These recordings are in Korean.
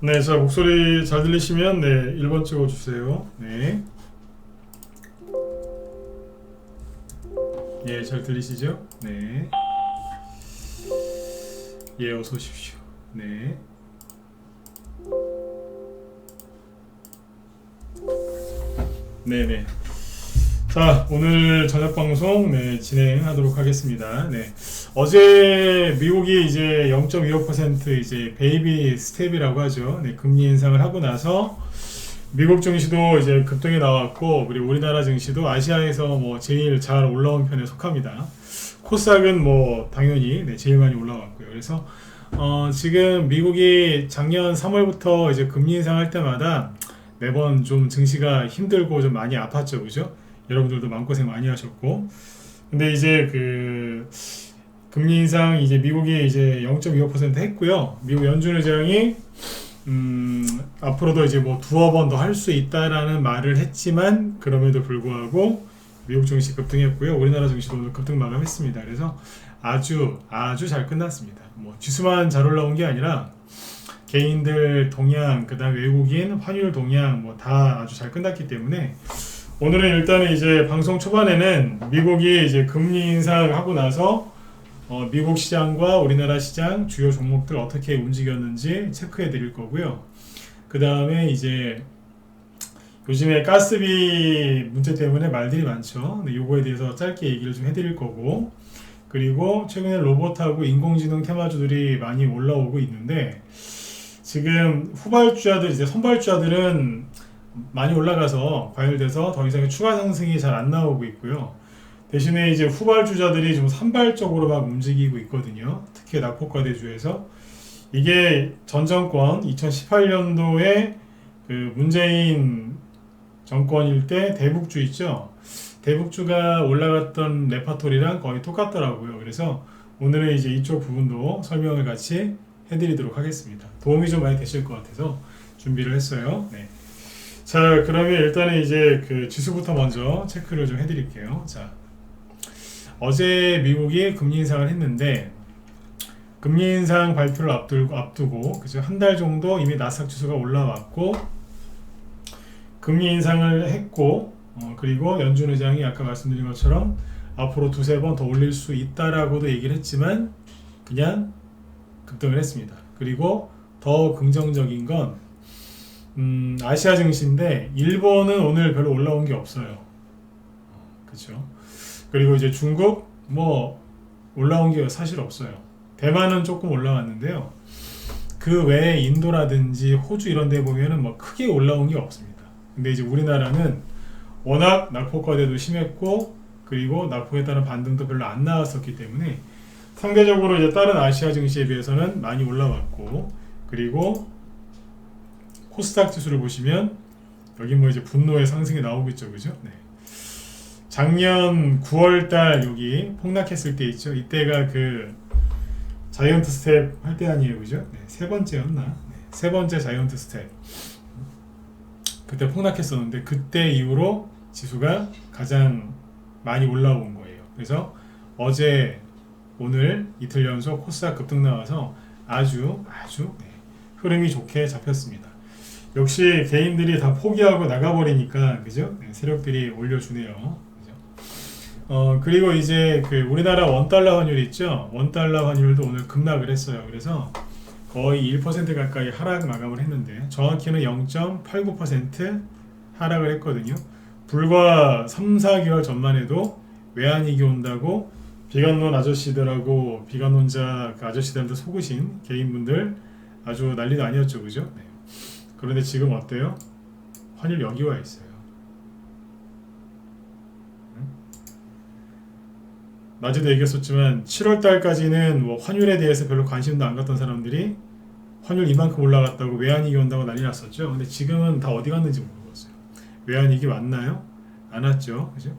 네, 자, 목소리 잘 들리시면 네, 1번 찍어주세요. 네. 예, 잘 들리시죠? 네. 예, 어서 오십시오. 네. 네네. 자, 오늘 저녁 방송 네, 진행하도록 하겠습니다. 네. 어제 미국이 이제 0.25% 이제 베이비 스텝이라고 하죠. 네, 금리 인상을 하고 나서 미국 증시도 이제 급등이 나왔고, 그리고 우리나라 증시도 아시아에서 뭐 제일 잘 올라온 편에 속합니다. 코스닥은 뭐 당연히 네, 제일 많이 올라왔고요. 그래서 지금 미국이 작년 3월부터 이제 금리 인상할 때마다 매번 좀 증시가 힘들고 좀 많이 아팠죠, 그죠? 여러분들도 마음고생 많이 하셨고, 근데 이제 그 금리 인상 이제 미국이 이제 0.25% 했고요. 미국 연준의장이 앞으로도 이제 뭐 두어 번 더 할 수 있다라는 말을 했지만, 그럼에도 불구하고 미국 증시 급등했고요. 우리나라 증시도 오늘 급등 마감했습니다. 그래서 아주 잘 끝났습니다. 뭐 지수만 잘 올라온 게 아니라 개인들 동향, 그다음 외국인 환율 동향 뭐 다 아주 잘 끝났기 때문에, 오늘은 일단은 이제 방송 초반에는 미국이 이제 금리 인상하고 나서 미국 시장과 우리나라 시장 주요 종목들 어떻게 움직였는지 체크해 드릴 거고요. 그 다음에 이제 요즘에 가스비 문제 때문에 말들이 많죠. 네, 요거에 대해서 짧게 얘기를 좀 해드릴 거고, 그리고 최근에 로봇하고 인공지능 테마주들이 많이 올라오고 있는데, 지금 후발주자들, 이제 선발주자들은 많이 올라가서 과열돼서 더 이상의 추가 상승이 잘 안 나오고 있고요. 대신에 이제 후발주자들이 좀 산발적으로 막 움직이고 있거든요. 특히 낙폭과대주에서. 이게 전 정권 2018년도에 그 문재인 정권일 때 대북주 있죠. 대북주가 올라갔던 레파토리랑 거의 똑같더라고요. 그래서 오늘은 이제 이쪽 부분도 설명을 같이 해드리도록 하겠습니다. 도움이 좀 많이 되실 것 같아서 준비를 했어요. 네. 자, 그러면 일단은 이제 그 지수부터 먼저 체크를 좀 해드릴게요. 자, 어제 미국이 금리 인상을 했는데, 금리 인상 발표를 앞두고 그죠? 한 달 정도 이미 나스닥 지수가 올라왔고, 금리 인상을 했고, 그리고 연준 의장이 아까 말씀드린 것처럼 앞으로 두세 번 더 올릴 수 있다라고도 얘기를 했지만 그냥 급등을 했습니다. 그리고 더 긍정적인 건 아시아 증시인데 일본은 오늘 별로 올라온 게 없어요. 그렇죠? 그리고 이제 중국 뭐 올라온 게 사실 없어요. 대만은 조금 올라왔는데요. 그 외에 인도라든지 호주 이런 데 보면은 뭐 크게 올라온 게 없습니다. 근데 이제 우리나라는 워낙 낙폭과대도 심했고, 그리고 낙폭에 따른 반등도 별로 안 나왔었기 때문에 상대적으로 이제 다른 아시아 증시에 비해서는 많이 올라왔고, 그리고 코스닥 지수를 보시면 여기 뭐 이제 분노의 상승이 나오고 있죠, 그죠? 네. 작년 9월달 여기 폭락했을 때 있죠. 이때가 그 자이언트 스텝 할 때 아니에요, 그죠? 네, 세 번째였나? 네, 세 번째 자이언트 스텝. 그때 폭락했었는데 그때 이후로 지수가 가장 많이 올라온 거예요. 그래서 어제 오늘 이틀 연속 코스닥 급등 나와서 아주 네, 흐름이 좋게 잡혔습니다. 역시 개인들이 다 포기하고 나가버리니까 그죠? 네, 세력들이 올려주네요. 그죠? 그리고 이제 그 우리나라 원달러 환율 있죠? 원달러 환율도 오늘 급락을 했어요. 그래서 거의 1% 가까이 하락 마감을 했는데, 정확히는 0.89% 하락을 했거든요. 불과 3, 4개월 전만 해도 외환위기 온다고 비관론 아저씨들하고 비관론자 그 아저씨들한테 속으신 개인분들 아주 난리도 아니었죠, 그죠? 네. 그런데 지금 어때요? 환율 여기 와 있어요. 낮에도 얘기했었지만 7월달까지는 뭐 환율에 대해서 별로 관심도 안 갖던 사람들이 환율 이만큼 올라갔다고 외환위기 온다고 난리 났었죠. 근데 지금은 다 어디 갔는지 모르겠어요. 외환위기 왔나요? 안 왔죠, 그죠?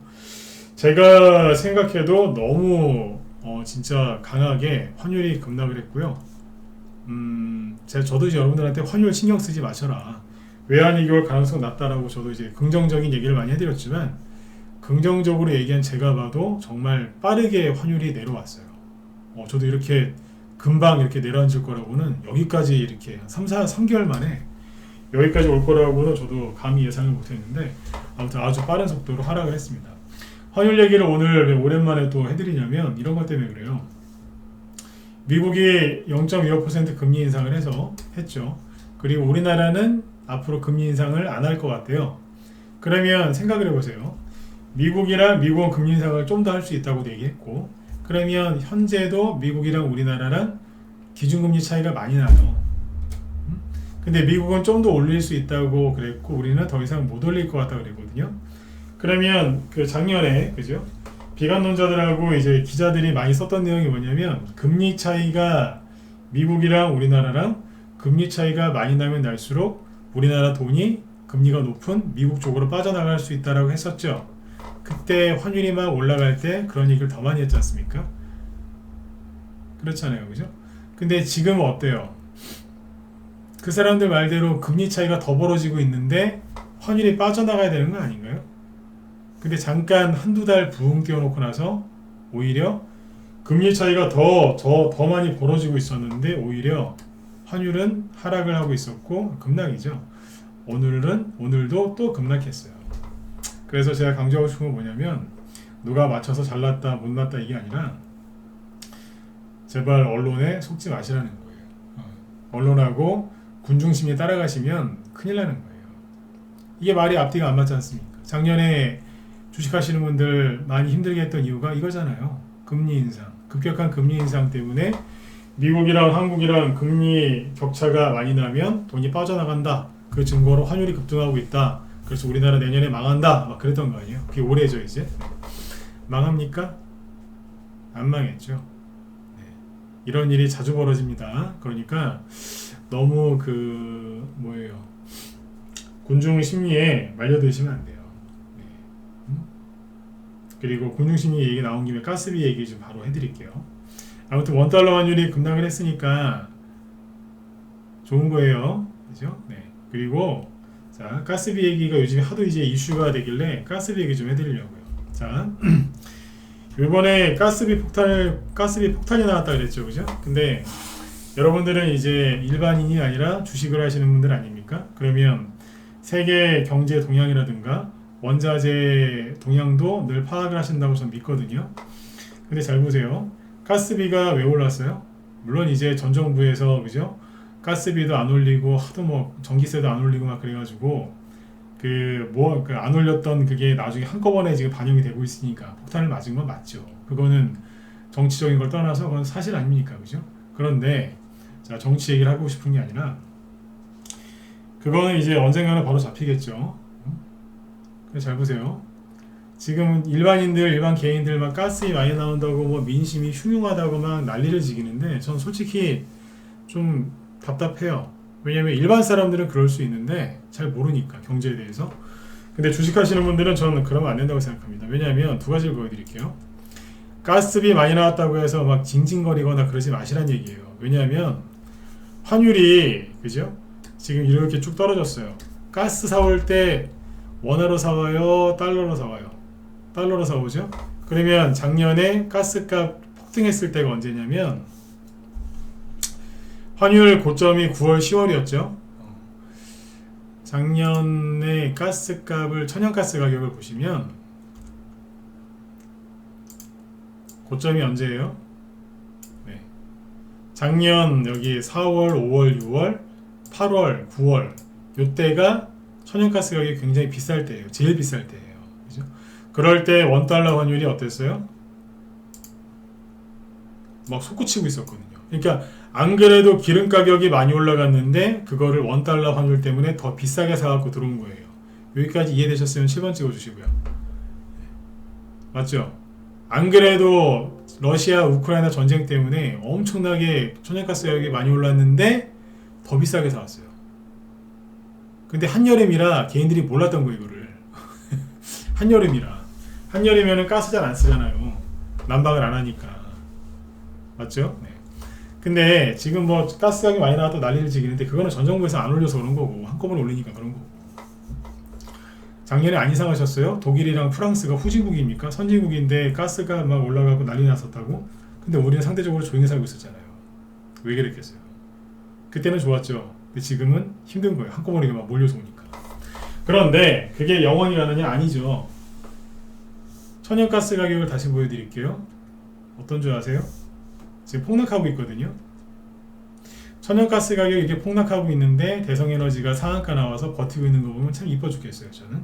제가 생각해도 너무 진짜 강하게 환율이 급락을 했고요. 저도 이제 여러분들한테 환율 신경 쓰지 마셔라, 외환위기 올 가능성 낮다라고 저도 이제 긍정적인 얘기를 많이 해드렸지만, 긍정적으로 얘기한 제가 봐도 정말 빠르게 환율이 내려왔어요. 저도 이렇게 금방 이렇게 내려앉을 거라고는 여기까지 이렇게 3개월 만에 여기까지 올 거라고는 저도 감히 예상을 못했는데 아무튼 아주 빠른 속도로 하락을 했습니다. 환율 얘기를 오늘 왜 오랜만에 또 해드리냐면 이런 것 때문에 그래요. 미국이 0.25% 금리 인상을 했죠. 그리고 우리나라는 앞으로 금리 인상을 안 할 것 같아요. 그러면 생각을 해보세요. 미국이랑 미국은 금리 인상을 좀 더 할 수 있다고 얘기했고, 그러면 현재도 미국이랑 우리나라랑 기준금리 차이가 많이 나요. 근데 미국은 좀 더 올릴 수 있다고 그랬고 우리는 더 이상 못 올릴 것 같다 그랬거든요. 그러면 그 작년에 그죠? 비관론자들하고 이제 기자들이 많이 썼던 내용이 뭐냐면 금리 차이가 미국이랑 우리나라랑 금리 차이가 많이 나면 날수록 우리나라 돈이 금리가 높은 미국 쪽으로 빠져나갈 수 있다라고 했었죠. 그때 환율이 막 올라갈 때 그런 얘기를 더 많이 했지 않습니까? 그렇잖아요, 그죠? 근데 지금은 어때요? 그 사람들 말대로 금리 차이가 더 벌어지고 있는데 환율이 빠져나가야 되는 거 아닌가요? 근데 잠깐 한두 달 부흥 띄워놓고 나서 오히려 금리 차이가 더 많이 벌어지고 있었는데 오히려 환율은 하락을 하고 있었고 급락이죠. 오늘도 또 급락했어요. 그래서 제가 강조하고 싶은 건 뭐냐면 누가 맞춰서 잘났다 못났다 이게 아니라 제발 언론에 속지 마시라는 거예요. 언론하고 군중심리에 따라가시면 큰일 나는 거예요. 이게 말이 앞뒤가 안 맞지 않습니까? 작년에 주식하시는 분들 많이 힘들게 했던 이유가 이거잖아요. 금리 인상, 급격한 금리 인상 때문에 미국이랑 한국이랑 금리 격차가 많이 나면 돈이 빠져나간다. 그 증거로 환율이 급등하고 있다. 그래서 우리나라 내년에 망한다. 막 그랬던 거 아니에요? 그게 올해죠 이제. 망합니까? 안 망했죠. 네. 이런 일이 자주 벌어집니다. 그러니까 너무 군중 심리에 말려드시면 안 돼요. 네. 그리고 군중 심리 얘기 나온 김에 가스비 얘기 좀 바로 해드릴게요. 아무튼 원달러 환율이 급락을 했으니까 좋은 거예요. 그죠? 네. 그리고 자, 가스비 얘기가 요즘에 하도 이제 이슈가 되길래 가스비 얘기 좀 해드리려고요. 자, 이번에 가스비 폭탄이 나왔다 그랬죠, 그죠? 근데 여러분들은 이제 일반인이 아니라 주식을 하시는 분들 아닙니까? 그러면 세계 경제 동향이라든가 원자재 동향도 늘 파악을 하신다고 저는 믿거든요. 근데 잘 보세요. 가스비가 왜 올랐어요? 물론 이제 전 정부에서 그죠? 가스비도 안 올리고 하도 전기세도 안 올리고 막 그래가지고 안 올렸던 그게 나중에 한꺼번에 지금 반영이 되고 있으니까 폭탄을 맞은 건 맞죠. 그거는 정치적인 걸 떠나서 그건 사실 아닙니까, 그죠? 그런데 자, 정치 얘기를 하고 싶은 게 아니라 그거는 이제 언젠가는 바로 잡히겠죠. 그래서 잘 보세요. 지금 일반 개인들 막 가스비 많이 나온다고 민심이 흉흉하다고 막 난리를 지기는데 전 솔직히 좀 답답해요. 왜냐면 일반 사람들은 그럴 수 있는데 잘 모르니까 경제에 대해서. 근데 주식하시는 분들은 저는 그러면 안 된다고 생각합니다. 왜냐하면 두 가지를 보여드릴게요. 가스비 많이 나왔다고 해서 막 징징거리거나 그러지 마시란 얘기예요. 왜냐하면 환율이 그죠? 지금 이렇게 쭉 떨어졌어요. 가스 사올 때 원화로 사와요? 달러로 사와요? 달러로 사오죠? 그러면 작년에 가스값 폭등했을 때가 언제냐면 환율 고점이 9월 10월이었죠. 작년에 가스값을 천연가스 가격을 보시면 고점이 언제예요? 네. 작년 여기 4월, 5월, 6월, 8월, 9월 요때가 천연가스 가격이 굉장히 비쌀 때예요. 제일 비쌀 때예요. 그죠? 그럴 때 원달러 환율이 어땠어요? 막 솟구치고 있었거든요. 그러니까 안 그래도 기름 가격이 많이 올라갔는데 그거를 원달러 환율 때문에 더 비싸게 사갖고 들어온 거예요. 여기까지 이해되셨으면 7번 찍어주시고요. 맞죠? 안 그래도 러시아 우크라이나 전쟁 때문에 엄청나게 천연가스 가격이 많이 올랐는데 더 비싸게 사왔어요. 근데 한여름이라 개인들이 몰랐던 거예요, 이거를. 한여름이면은 가스 잘 안 쓰잖아요. 난방을 안 하니까. 맞죠? 네. 근데 지금 가스 가격이 많이 나왔다고 난리를 지기는데 그거는 전 정부에서 안 올려서 그런 거고 한꺼번에 올리니까 그런 거고. 작년에 안 이상하셨어요? 독일이랑 프랑스가 후진국입니까? 선진국인데 가스가 막 올라가고 난리 났었다고? 근데 우리는 상대적으로 조용히 살고 있었잖아요. 왜 그랬겠어요? 그때는 좋았죠. 근데 지금은 힘든 거예요. 한꺼번에 막 몰려서 오니까. 그런데 그게 영원히 가느냐? 아니죠. 천연가스 가격을 다시 보여드릴게요. 어떤 줄 아세요? 지금 폭락하고 있거든요. 천연가스 가격이 이렇게 폭락하고 있는데 대성에너지가 상한가 나와서 버티고 있는 거 보면 참 이뻐 죽겠어요. 저는.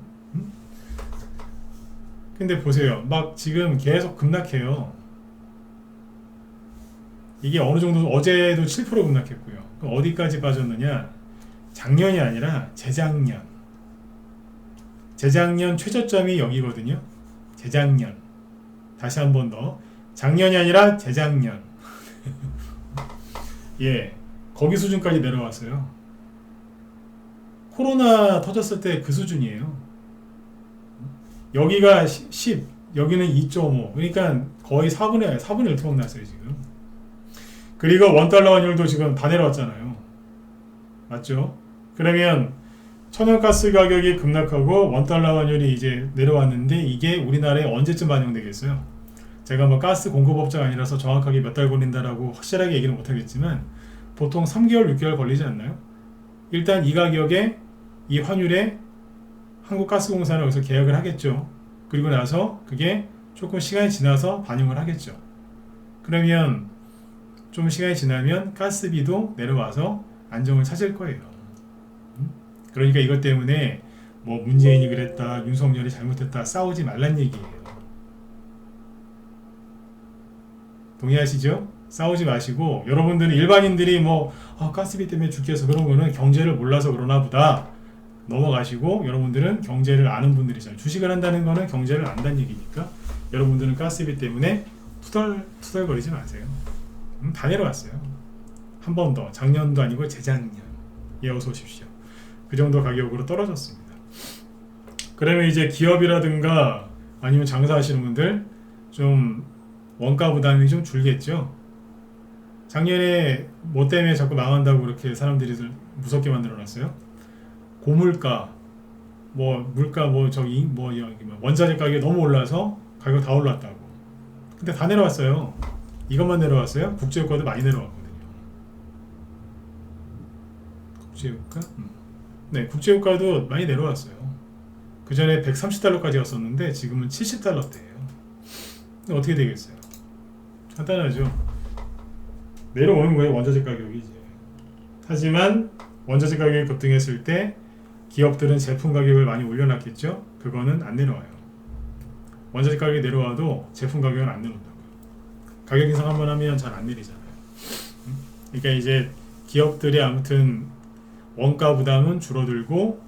근데 보세요. 막 지금 계속 급락해요. 이게 어느 정도 어제도 7% 급락했고요. 그럼 어디까지 빠졌느냐? 작년이 아니라 재작년. 재작년 최저점이 여기거든요. 재작년. 다시 한 번 더. 작년이 아니라 재작년. 예. 거기 수준까지 내려왔어요. 코로나 터졌을 때 그 수준이에요. 여기가 10, 여기는 2.5. 그러니까 거의 4분의 1 토막 났어요, 지금. 그리고 원달러 환율도 지금 다 내려왔잖아요. 맞죠? 그러면 천연가스 가격이 급락하고 원달러 환율이 이제 내려왔는데 이게 우리나라에 언제쯤 반영되겠어요? 제가 뭐 가스 공급업자가 아니라서 정확하게 몇 달 걸린다라고 확실하게 얘기는 못하겠지만 보통 3개월, 6개월 걸리지 않나요? 일단 이 가격에 이 환율에 한국가스공사는 여기서 계약을 하겠죠. 그리고 나서 그게 조금 시간이 지나서 반영을 하겠죠. 그러면 좀 시간이 지나면 가스비도 내려와서 안정을 찾을 거예요. 그러니까 이것 때문에 뭐 문재인이 그랬다, 윤석열이 잘못했다 싸우지 말란 얘기예요. 동의하시죠? 싸우지 마시고 여러분들은 일반인들이 뭐 가스비 때문에 죽겠어 그런 거는 경제를 몰라서 그러나 보다 넘어가시고 여러분들은 경제를 아는 분들이잖아요. 주식을 한다는 거는 경제를 안다는 얘기니까 여러분들은 가스비 때문에 투덜거리지 마세요. 다 내려왔어요. 한 번 더. 작년도 아니고 재작년. 예, 어서 오십시오. 그 정도 가격으로 떨어졌습니다. 그러면 이제 기업이라든가 아니면 장사하시는 분들 좀 원가 부담이 좀 줄겠죠. 작년에 뭐 때문에 자꾸 망한다고 그렇게 사람들이 무섭게 만들어놨어요. 고물가, 뭐 물가, 뭐 저기 뭐 여기 원자재 가격이 너무 올라서 가격 다 올랐다고. 근데 다 내려왔어요. 이것만 내려왔어요. 국제유가도 많이 내려왔거든요. 국제유가? 네, 국제유가도 많이 내려왔어요. 그 전에 130달러까지 갔었는데 지금은 70달러대예요. 어떻게 되겠어요? 간단하죠. 내려오는 거예요. 원자재 가격이 이제. 하지만 원자재 가격이 급등했을 때 기업들은 제품 가격을 많이 올려놨겠죠. 그거는 안 내려와요. 원자재 가격이 내려와도 제품 가격은 안 내려온다고요. 가격 인상 한번 하면 잘 안 내리잖아요. 그러니까 이제 기업들이 아무튼 원가 부담은 줄어들고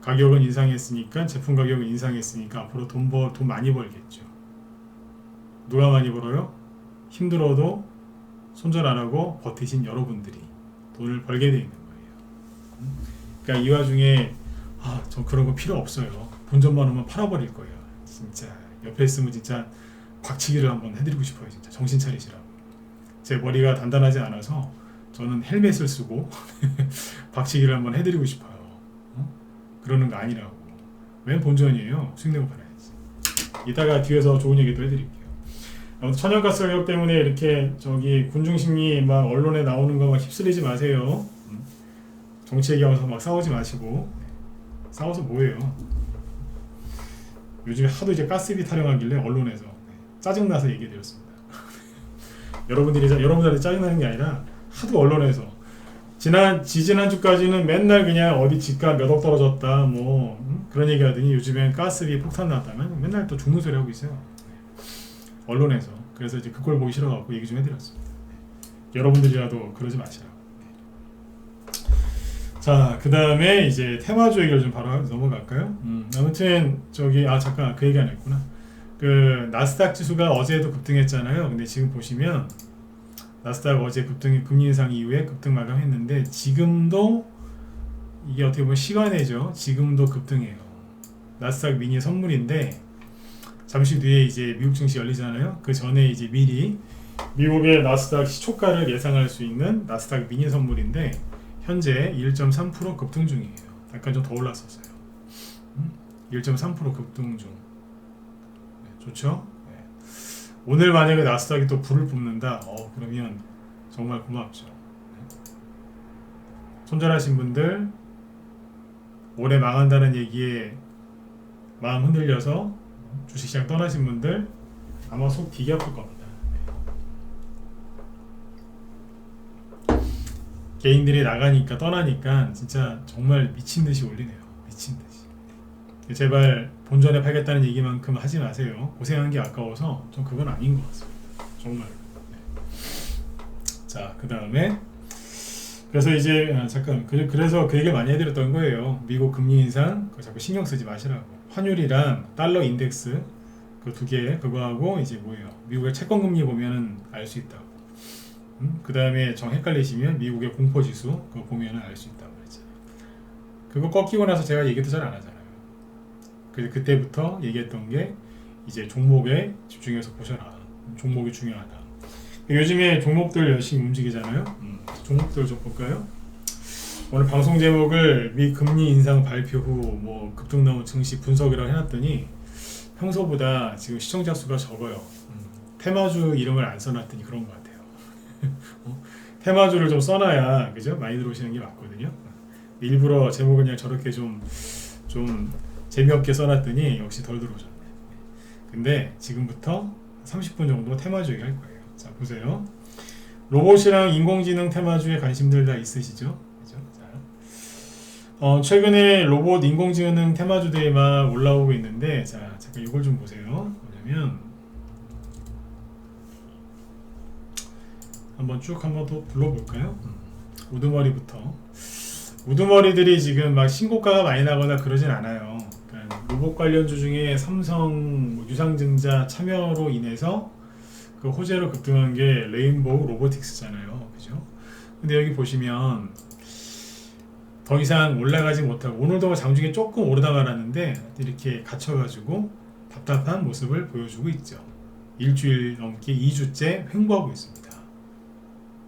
가격은 인상했으니까 제품 가격은 인상했으니까 앞으로 돈 많이 벌겠죠. 누가 많이 벌어요? 힘들어도 손절 안 하고 버티신 여러분들이 돈을 벌게 돼 있는 거예요. 그러니까 이 와중에 저 그런 거 필요 없어요. 본전만 오면 팔아버릴 거예요. 진짜 옆에 있으면 진짜 곽치기를 한번 해드리고 싶어요. 진짜 정신 차리시라고. 제 머리가 단단하지 않아서 저는 헬멧을 쓰고 박치기를 한번 해드리고 싶어요. 그러는 거 아니라고. 웬 본전이에요. 수익 내고 팔아야지. 이따가 뒤에서 좋은 얘기도 해드릴게요. 아무튼 천연가스 가격 때문에 이렇게 저기 군중심리 막 언론에 나오는 거 막 휩쓸리지 마세요. 정치 얘기하면서 막 싸우지 마시고. 싸워서 뭐해요? 요즘에 하도 이제 가스비 타령하길래 언론에서 짜증나서 얘기해드렸습니다. 여러분들한테 짜증나는 게 아니라 하도 언론에서 지지난주까지는 맨날 그냥 어디 집값 몇 억 떨어졌다 뭐 그런 얘기 하더니 요즘엔 가스비 폭탄 났다면 맨날 또 죽는 소리 하고 있어요. 언론에서. 그래서 이제 그걸 보기 싫어갖고 얘기 좀 해드렸습니다. 여러분들이라도 그러지 마시라고. 자, 그 다음에 이제 테마주 얘기를 좀 바로 넘어갈까요? 아무튼 저기 잠깐 그 얘기 안 했구나. 그 나스닥 지수가 어제도 급등했잖아요. 근데 지금 보시면 나스닥 어제 금리 인상 이후에 급등 마감했는데 지금도 이게 어떻게 보면 시간이죠. 지금도 급등해요. 나스닥 미니 선물인데 잠시 뒤에 이제 미국 증시 열리잖아요. 그 전에 이제 미리 미국의 나스닥 시초가를 예상할 수 있는 나스닥 미니 선물인데 현재 1.3% 급등 중이에요. 약간 좀 더 올랐었어요. 1.3% 급등 중. 네, 좋죠? 네. 오늘 만약에 나스닥이 또 불을 뿜는다. 그러면 정말 고맙죠. 손절하신 분들, 올해 망한다는 얘기에 마음 흔들려서 주식시장 떠나신 분들 아마 속 되게 아플 겁니다. 개인들이 나가니까 떠나니까 진짜 정말 미친듯이 올리네요. 미친듯이. 제발 본전에 팔겠다는 얘기만큼 하지 마세요. 고생한 게 아까워서 좀 그건 아닌 것 같습니다. 정말. 자, 그 다음에 그래서 이제 잠깐 그래서 그 얘기를 많이 해드렸던 거예요. 미국 금리 인상 그거 자꾸 신경 쓰지 마시라고. 환율이랑 달러 인덱스 그 두 개 그거하고 이제 뭐예요? 미국의 채권 금리 보면은 알 수 있다고. 그 다음에 정 헷갈리시면 미국의 공포 지수 그거 보면은 알 수 있다고 그랬죠. 그거 꺾이고 나서 제가 얘기도 잘 안 하잖아요. 그때부터 얘기했던 게 이제 종목에 집중해서 보셔라. 종목이 중요하다. 요즘에 종목들 열심히 움직이잖아요. 종목들 좀 볼까요? 오늘 방송 제목을 미 금리 인상 발표 후 뭐 급등 나온 증시 분석이라고 해놨더니 평소보다 지금 시청자 수가 적어요. 테마주 이름을 안 써놨더니 그런 것 같아요. 테마주를 좀 써놔야 그죠? 많이 들어오시는 게 맞거든요. 일부러 제목을 그냥 저렇게 좀 재미없게 써놨더니 역시 덜 들어오셨네. 근데 지금부터 30분 정도 테마주 얘기할 거예요. 자, 보세요. 로봇이랑 인공지능 테마주에 관심들 다 있으시죠? 그죠? 자, 최근에 로봇 인공지능 테마주들이 막 올라오고 있는데, 자, 잠깐 이걸 좀 보세요. 뭐냐면, 한번 쭉 한번 더 불러볼까요? 우두머리부터. 우두머리들이 지금 막 신고가가 많이 나거나 그러진 않아요. 그러니까 로봇 관련주 중에 삼성 유상증자 참여로 인해서 그 호재로 급등한 게 레인보우 로보틱스잖아요. 그죠? 근데 여기 보시면 더 이상 올라가지 못하고 오늘도 장중에 조금 오르다 말았는데 이렇게 갇혀가지고 답답한 모습을 보여주고 있죠. 일주일 넘게 2주째 횡보하고 있습니다.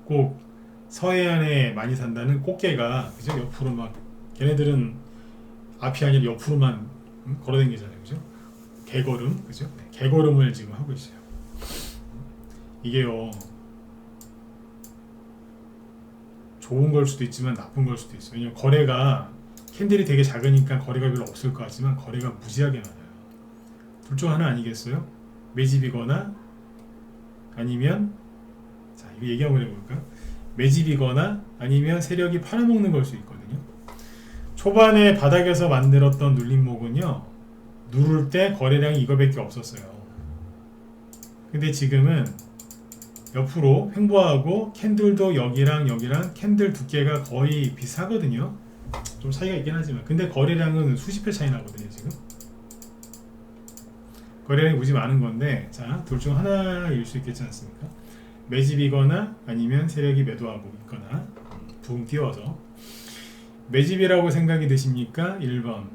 꼭 서해안에 많이 산다는 꽃게가 그죠? 옆으로 막 걔네들은 앞이 아니라 옆으로만 걸어다니잖아요. 그죠? 개걸음 그죠? 네, 개걸음을 지금 하고 있어요. 이게요 좋은 걸 수도 있지만 나쁜 걸 수도 있어요. 왜냐면 거래가 캔들이 되게 작으니까 거래가 별로 없을 것 같지만 거래가 무지하게 많아요. 둘 중 하나 아니겠어요? 매집이거나 아니면 자 이거 얘기 한번 해볼까? 매집이거나 아니면 세력이 팔아먹는 걸 수 있거든요. 초반에 바닥에서 만들었던 눌림목은요 누를 때 거래량이 이거밖에 없었어요. 근데 지금은 옆으로 횡보하고 캔들도 여기랑 캔들 두께가 거의 비슷하거든요. 좀 차이가 있긴 하지만 근데 거래량은 수십 배 차이 나거든요. 지금 거래량이 무지 많은 건데 자, 둘 중 하나일 수 있겠지 않습니까? 매집이거나 아니면 세력이 매도하고 있거나 붕 띄워서 매집이라고 생각이 드십니까? 1번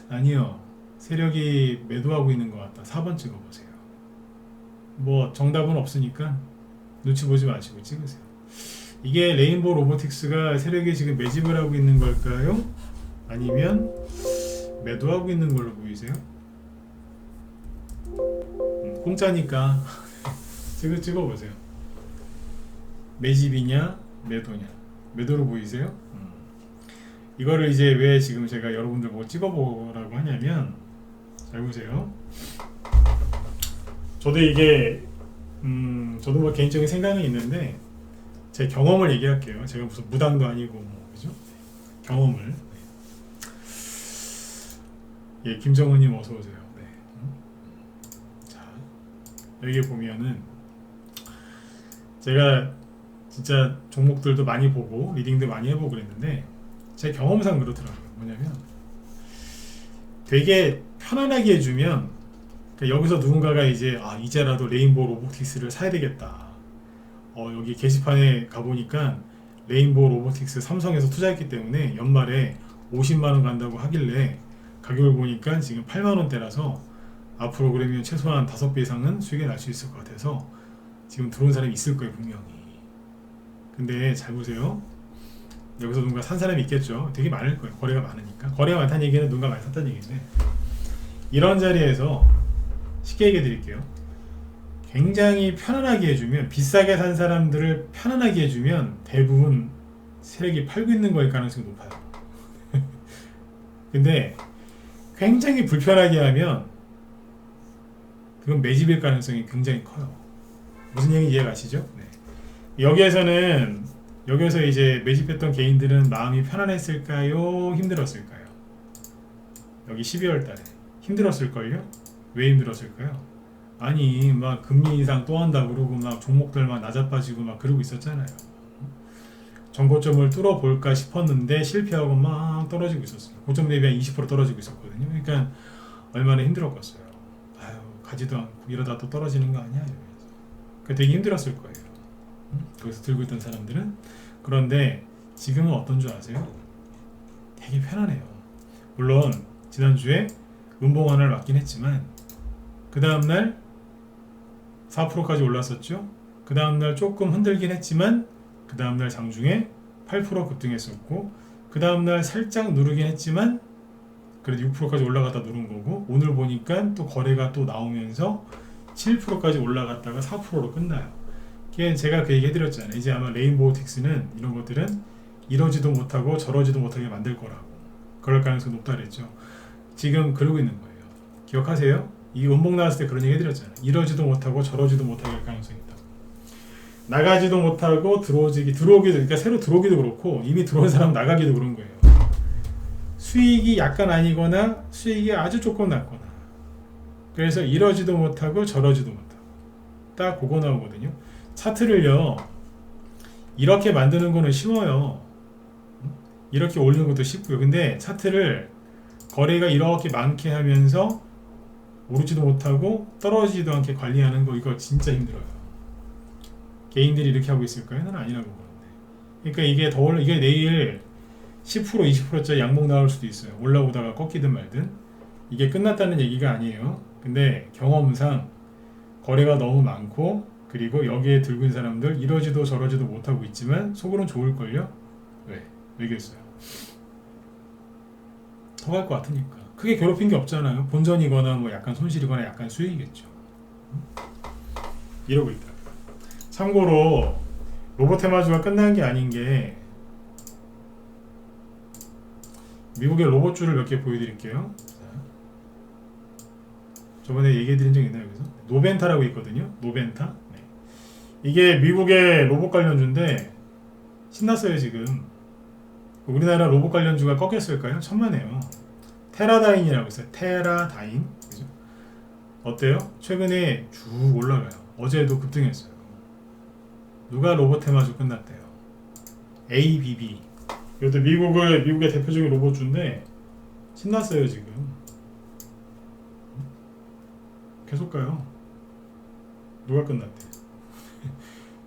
아니요 세력이 매도하고 있는 것 같다. 4번 찍어보세요. 뭐 정답은 없으니까 눈치 보지 마시고 찍으세요. 이게 레인보우 로보틱스가 세력이 지금 매집을 하고 있는 걸까요? 아니면 매도하고 있는 걸로 보이세요? 공짜니까 찍어보세요. 매집이냐 매도냐 매도로 보이세요? 이거를 이제 왜 지금 제가 여러분들 보고 찍어보라고 하냐면 잘 보세요. 저도 이게 저도 뭐 개인적인 생각은 있는데 제 경험을 얘기할게요. 제가 무슨 무당도 아니고 뭐 그죠? 경험을. 예, 김정은님 어서 오세요. 네. 자 여기 보면은 제가 진짜 종목들도 많이 보고 리딩도 많이 해보고 그랬는데 제 경험상 그렇더라고요. 뭐냐면 되게 편안하게 해주면 여기서 누군가가 이제 이제라도 레인보우 로보틱스를 사야 되겠다. 여기 게시판에 가보니까 레인보우 로보틱스 삼성에서 투자했기 때문에 연말에 50만원 간다고 하길래 가격을 보니까 지금 8만원대라서 앞으로 그러면 최소한 5배 이상은 수익이 날 수 있을 것 같아서 지금 들어온 사람이 있을 거예요. 분명히. 근데 잘 보세요. 여기서 누군가 산 사람이 있겠죠. 되게 많을 거예요. 거래가 많으니까. 거래가 많다는 얘기는 누군가 많이 샀다는 얘기인데 이런 자리에서 쉽게 얘기해 드릴게요. 굉장히 편안하게 해주면, 비싸게 산 사람들을 편안하게 해주면 대부분 세력이 팔고 있는 거일 가능성이 높아요. 근데 굉장히 불편하게 하면 그건 매집일 가능성이 굉장히 커요. 무슨 얘기 이해가시죠? 네. 여기에서 이제 매집했던 개인들은 마음이 편안했을까요? 힘들었을까요? 여기 12월 달에 힘들었을걸요? 왜 힘들었을까요? 아니 막 금리 인상 또 한다 그러고 막 종목들 막 낮아빠지고 막 그러고 있었잖아요. 전고점을 뚫어볼까 싶었는데 실패하고 막 떨어지고 있었어요. 고점 대비 한 20% 떨어지고 있었거든요. 그러니까 얼마나 힘들었겠어요. 아유 가지도 않고 이러다 또 떨어지는 거 아니야 이러면서. 그 되게 힘들었을 거예요. 거기서 들고 있던 사람들은. 그런데 지금은 어떤 줄 아세요? 되게 편안해요. 물론 지난주에 음봉환을 맞긴 했지만 그 다음날 4%까지 올랐었죠. 그 다음날 조금 흔들긴 했지만 그 다음날 장중에 8% 급등했었고 그 다음날 살짝 누르긴 했지만 그래도 6%까지 올라갔다 누른 거고 오늘 보니까 또 거래가 또 나오면서 7%까지 올라갔다가 4%로 끝나요. 제가 그 얘기 해드렸잖아요. 이제 아마 레인보우틱스는 이런 것들은 이러지도 못하고 저러지도 못하게 만들 거라고. 그럴 가능성이 높다 그랬죠. 지금 그러고 있는 거예요. 기억하세요? 이 음봉 나왔을 때 그런 얘기 해드렸잖아요. 이러지도 못하고 저러지도 못하게 할 가능성이 있다. 나가지도 못하고 들어오기도 그러니까 새로 들어오기도 그렇고 이미 들어온 사람 나가기도 그런 거예요. 수익이 약간 아니거나 수익이 아주 조금 낮거나 그래서 이러지도 못하고 저러지도 못하고 딱 그거 나오거든요. 차트를요 이렇게 만드는 거는 쉬워요. 이렇게 올리는 것도 쉽고요. 근데 차트를 거래가 이렇게 많게 하면서 오르지도 못하고 떨어지지도 않게 관리하는 거 이거 진짜 힘들어요. 개인들이 이렇게 하고 있을까요? 난 아니라고 보는데. 그러니까 이게 내일 10% 20%짜리 양봉 나올 수도 있어요. 올라오다가 꺾이든 말든. 이게 끝났다는 얘기가 아니에요. 근데 경험상 거래가 너무 많고 그리고 여기에 들고 있는 사람들 이러지도 저러지도 못하고 있지만 속으로는 좋을걸요? 왜? 왜겠어요? 더 갈 것 같으니까. 크게 괴롭힌 게 없잖아요. 본전이거나 뭐 약간 손실이거나 약간 수익이겠죠. 이러고 있다. 참고로 로봇테마주가 끝난 게 아닌 게 미국의 로봇주를 몇 개 보여드릴게요. 저번에 얘기해드린 적 있나요? 여기서 노벤타라고 있거든요. 노벤타. 네. 이게 미국의 로봇 관련주인데 신났어요 지금. 우리나라 로봇 관련주가 꺾였을까요? 천만에요. 테라다인이라고 있어요. 테라다인. 그죠? 어때요? 최근에 쭉 올라가요. 어제도 급등했어요. 누가 로봇 테마주 끝났대요. ABB. 이것도 미국의 대표적인 로봇주인데 신났어요 지금. 계속 가요. 누가 끝났대?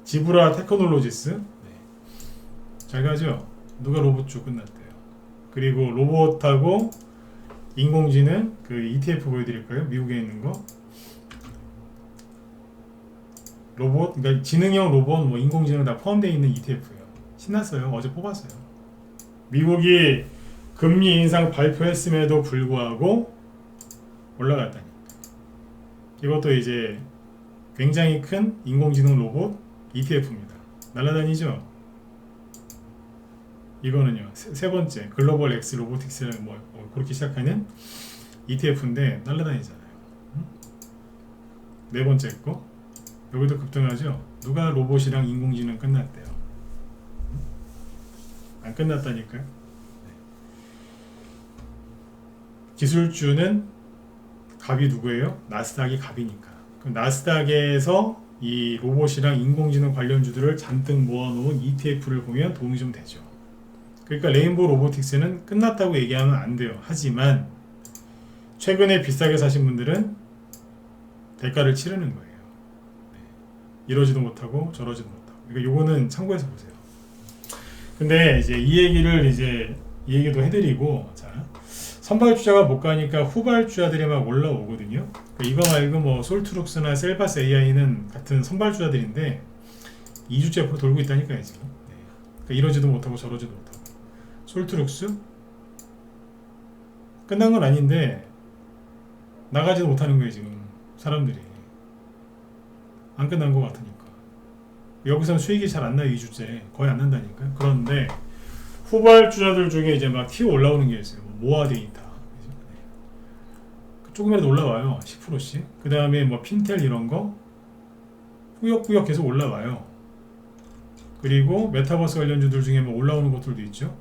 지브라 테크놀로지스. 네. 잘 가죠? 누가 로봇주 끝났대요. 그리고 로봇하고 인공지능 그 ETF 보여드릴까요? 미국에 있는 거. 로봇, 그러니까 지능형 로봇, 뭐 인공지능 다 포함되어 있는 ETF예요. 신났어요. 어제 뽑았어요. 미국이 금리 인상 발표했음에도 불구하고 올라갔다니까. 이것도 이제 굉장히 큰 인공지능 로봇 ETF입니다. 날아다니죠? 이거는요. 세 번째 글로벌 X 로보틱스라는 뭐 그렇게 시작하는 ETF인데 날아다니잖아요. 네 번째 거 여기도 급등하죠. 누가 로봇이랑 인공지능 끝났대요. 안 끝났다니까요. 네. 기술주는 갑이 누구예요? 나스닥이 갑이니까. 그럼 나스닥에서 이 로봇이랑 인공지능 관련주들을 잔뜩 모아놓은 ETF를 보면 도움이 좀 되죠. 그러니까 레인보우 로보틱스는 끝났다고 얘기하면 안 돼요. 하지만 최근에 비싸게 사신 분들은 대가를 치르는 거예요. 네. 이러지도 못하고 저러지도 못하고. 그러니까 요거는 참고해서 보세요. 근데 이제 이 얘기도 해드리고, 자, 선발주자가 못 가니까 후발주자들이 막 올라오거든요. 그러니까 이거 말고 뭐 솔트룩스나 셀바스 AI는 같은 선발주자들인데 2주째 앞으로 돌고 있다니까요 지금. 네. 그러니까 이러지도 못하고 저러지도 못하고. 솔트룩스 끝난 건 아닌데 나가지도 못하는 거예요 지금 사람들이. 안 끝난 것 같으니까. 여기서는 수익이 잘 안 나요. 2주째 거의 안 난다니까요. 그런데 후발주자들 중에 이제 막 튀어 올라오는 게 있어요. 모아 데이터 조금이라도 올라와요. 10%씩. 그 다음에 뭐 핀텔 이런 거 꾸역꾸역 계속 올라와요. 그리고 메타버스 관련주들 중에 뭐 올라오는 것들도 있죠.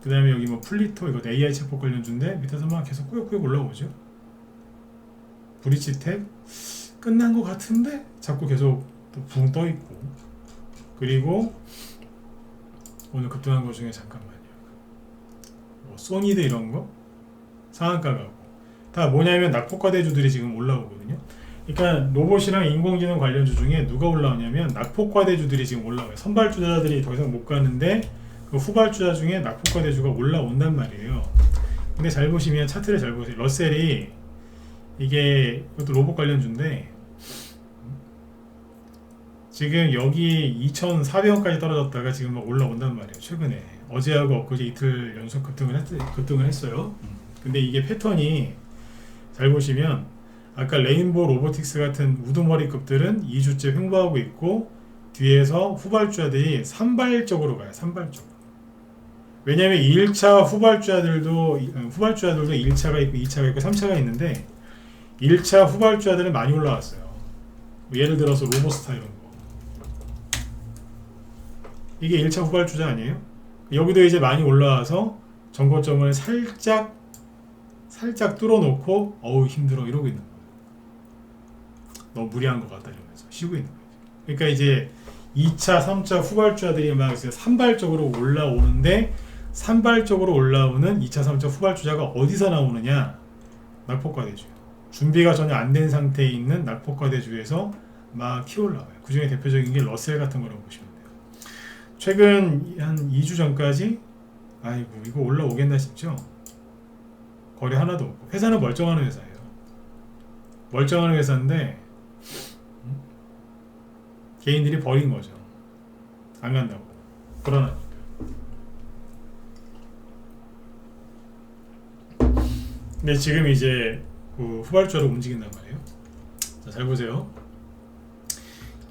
그 다음에 여기 뭐 플리토 이거 AI 챗봇 관련주인데 밑에서 막 계속 꾸역꾸역 올라오죠. 브리치텍 끝난 것 같은데 자꾸 계속 또 붕 떠 있고. 그리고 오늘 급등한 것 중에 잠깐만요. 뭐 소니드 이런 거 상한가 가고 다 뭐냐면 낙폭과대주들이 지금 올라오거든요. 그러니까 로봇이랑 인공지능 관련주 중에 누가 올라오냐면 낙폭과대주들이 지금 올라와요. 선발주자들이 더 이상 못 가는데 그 후발주자 중에 낙폭과대주가 올라온단 말이에요. 근데 잘 보시면 차트를 잘 보세요. 러셀이 이게 이것도 로봇 관련주인데 지금 여기 2,400원까지 떨어졌다가 지금 막 올라온단 말이에요. 최근에 어제하고 엊그제 이틀 연속 급등을 했어요. 근데 이게 패턴이 잘 보시면 아까 레인보우 로보틱스 같은 우두머리급들은 2주째 횡보하고 있고 뒤에서 후발주자들이 산발적으로 가요. 산발적으로. 왜냐하면 1차 후발주자들도 1차가 있고 2차가 있고 3차가 있는데 1차 후발주자들은 많이 올라왔어요. 예를 들어서 로보스타 이런 거. 이게 1차 후발주자 아니에요? 여기도 이제 많이 올라와서 전고점을 살짝 뚫어놓고 어우 힘들어 이러고 있는 거예요. 너무 무리한 것 같다 이러면서 쉬고 있는 거예요. 그러니까 이제 2차, 3차 후발주자들이 막 산발적으로 올라오는데 산발적으로 올라오는 2차, 3차 후발주자가 어디서 나오느냐? 낙폭과대주. 준비가 전혀 안 된 상태에 있는 낙폭과대주에서 막 튀어올라와요. 그 중에 대표적인 게 러셀 같은 거라고 보시면 돼요. 최근 한 2주 전까지 아이고 이거 올라오겠나 싶죠? 거래 하나도 없고 회사는 멀쩡한 회사예요. 멀쩡한 회사인데 개인들이 버린 거죠. 안 간다고. 불안하니까. 근데 지금 이제 그 후발주로 움직인단 말이에요. 자, 잘 보세요.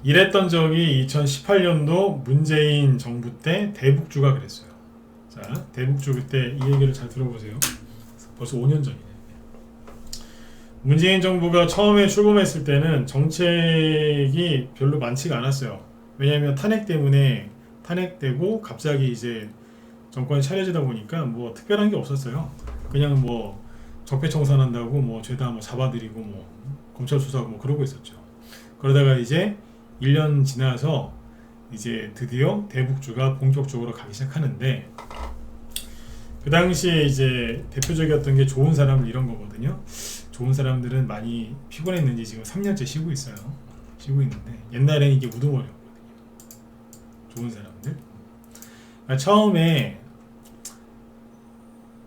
이랬던 적이 2018년도 문재인 정부 때 대북주가 그랬어요. 자, 대북주 그때 이 얘기를 잘 들어보세요. 벌써 5년 전이네. 문재인 정부가 처음에 출범했을 때는 정책이 별로 많지가 않았어요. 왜냐하면 탄핵 때문에 탄핵되고 갑자기 이제 정권이 차려지다 보니까 뭐 특별한 게 없었어요. 그냥 뭐 적폐청산한다고 뭐 죄다 뭐 잡아들이고 뭐 검찰 수사하고 뭐 그러고 있었죠. 그러다가 이제 1년 지나서 이제 드디어 대북주가 본격적으로 가기 시작하는데 그 당시에 이제 대표적이었던 게 좋은 사람을 이런 거거든요. 좋은 사람들은 많이 피곤했는지 지금 3년째 쉬고 있어요. 쉬고 있는데 옛날에는 이게 우두머리였거든요. 좋은 사람들. 그러니까 처음에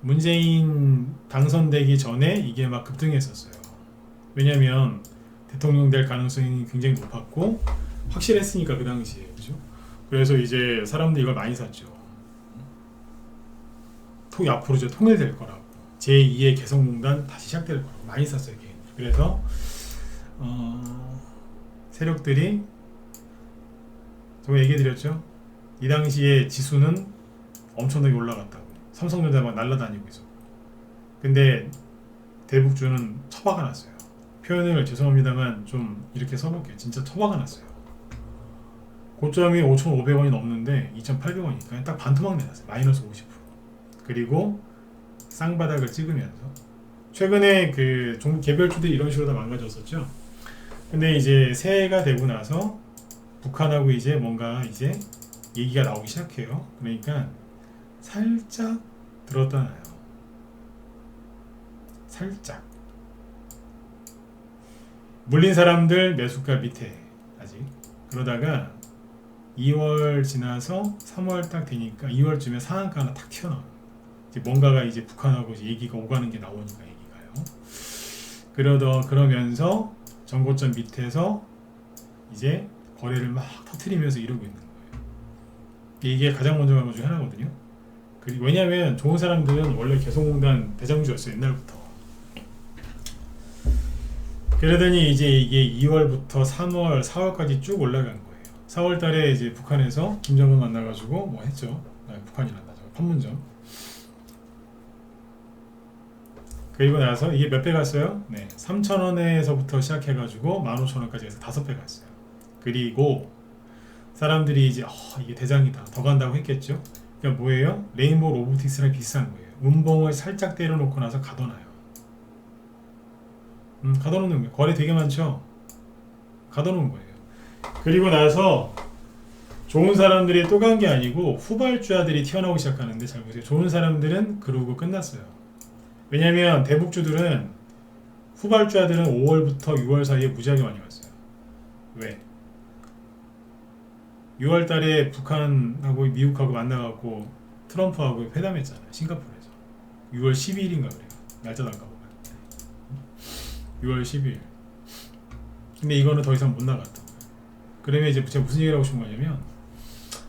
문재인 당선되기 전에 이게 막 급등했었어요. 왜냐면 대통령 될 가능성이 굉장히 높았고 확실했으니까 그 당시에. 그죠? 그래서 이제 사람들이 이걸 많이 샀죠. 앞으로 이제 통일될 거라고. 제2의 개성공단 다시 시작될 거라고 많이 샀어요. 이게. 그래서 세력들이 제가 얘기해드렸죠. 이 당시에 지수는 엄청나게 올라갔다고. 삼성전자 막 날아다니고 있었고. 근데 대북주는 처박아 놨어요. 표현을 죄송합니다만 좀 이렇게 써볼게요. 진짜 처박아 놨어요. 고점이 5,500원이 넘는데 2,800원이니까 딱 반토막 내놨어요. 마이너스 50%. 그리고 쌍바닥을 찍으면서 최근에 그 종목 개별주들이 이런 식으로 다 망가졌었죠. 근데 이제 새해가 되고 나서 북한하고 이제 뭔가 이제 얘기가 나오기 시작해요. 그러니까 살짝 들었다 놔요. 살짝. 물린 사람들 매수가 밑에 아직. 그러다가 2월 지나서 3월 딱 되니까 2월쯤에 상한가 하나 탁 튀어나와요. 이제 뭔가가 이제 북한하고 이제 얘기가 오가는 게 나오니까 얘기가요. 그러면서 전고점 밑에서 이제 거래를 막 터트리면서 이러고 있는 거예요. 이게 가장 먼저 간 것 중에 하나거든요. 왜냐하면 좋은 사람들은 원래 개성공단 대장주였어요. 옛날부터. 그러더니 이제 이게 2월부터 3월, 4월까지 쭉 올라간 거예요. 4월 달에 이제 북한에서 김정은 만나가지고 뭐 했죠. 북한이란다. 판문점. 그리고 나서 이게 몇 배 갔어요? 네, 3,000원에서부터 시작해가지고 15,000원까지 해서 5배 갔어요. 그리고 사람들이 이제 이게 대장이다, 더 간다고 했겠죠. 그러니까 뭐예요? 레인보우 로보틱스랑 비슷한 거예요. 운봉을 살짝 때려놓고 나서 가둬놔요. 가둬놓는 거예요. 거래 되게 많죠? 가둬놓은 거예요. 그리고 나서 좋은 사람들이 또 간 게 아니고 후발주자들이 튀어나오기 시작하는데, 잘 보세요. 좋은 사람들은 그러고 끝났어요. 왜냐면 대북주들은, 후발주자들은 5월부터 6월 사이에 무지하게 많이 왔어요. 왜? 6월 달에 북한하고 미국하고 만나갖고 트럼프하고 회담했잖아요. 싱가포르에서. 6월 12일인가 그래요. 날짜도 안 까보면. 6월 12일. 근데 이거는 더 이상 못 나갔다. 그러면 이제 제가 무슨 얘기를 하고 싶은 거냐면,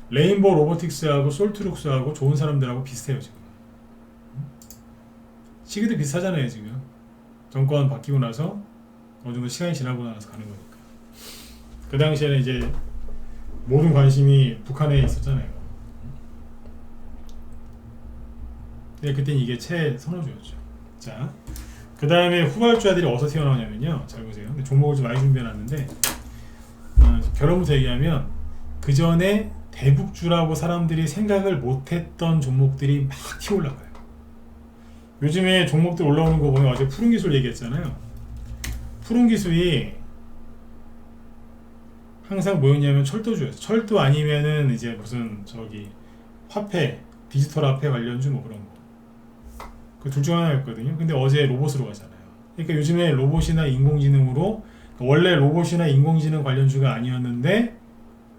레인보우 로보틱스하고 솔트룩스하고 좋은 사람들하고 비슷해요 지금. 시기도 비슷하잖아요 지금. 정권 바뀌고 나서 어느 정도 시간이 지나고 나서 가는 거니까. 그 당시에는 이제 모든 관심이 북한에 있었잖아요. 근데 그땐 이게 최선호주였죠. 자, 그 다음에 후발주자들이 어디서 튀어나오냐면요. 잘 보세요. 근데 종목을 좀 많이 준비해놨는데, 결론부터 얘기하면, 그 전에 대북주라고 사람들이 생각을 못했던 종목들이 막 튀어올라가요. 요즘에 종목들 올라오는 거 보면, 어제 푸른기술 얘기했잖아요. 푸른기술이 항상 뭐였냐면 철도주였어요. 철도 아니면은 이제 무슨 화폐, 디지털 화폐 관련주 뭐 그런 거. 그 둘 중 하나였거든요. 근데 어제 로봇으로 가잖아요. 그러니까 요즘에 로봇이나 인공지능으로, 원래 로봇이나 인공지능 관련주가 아니었는데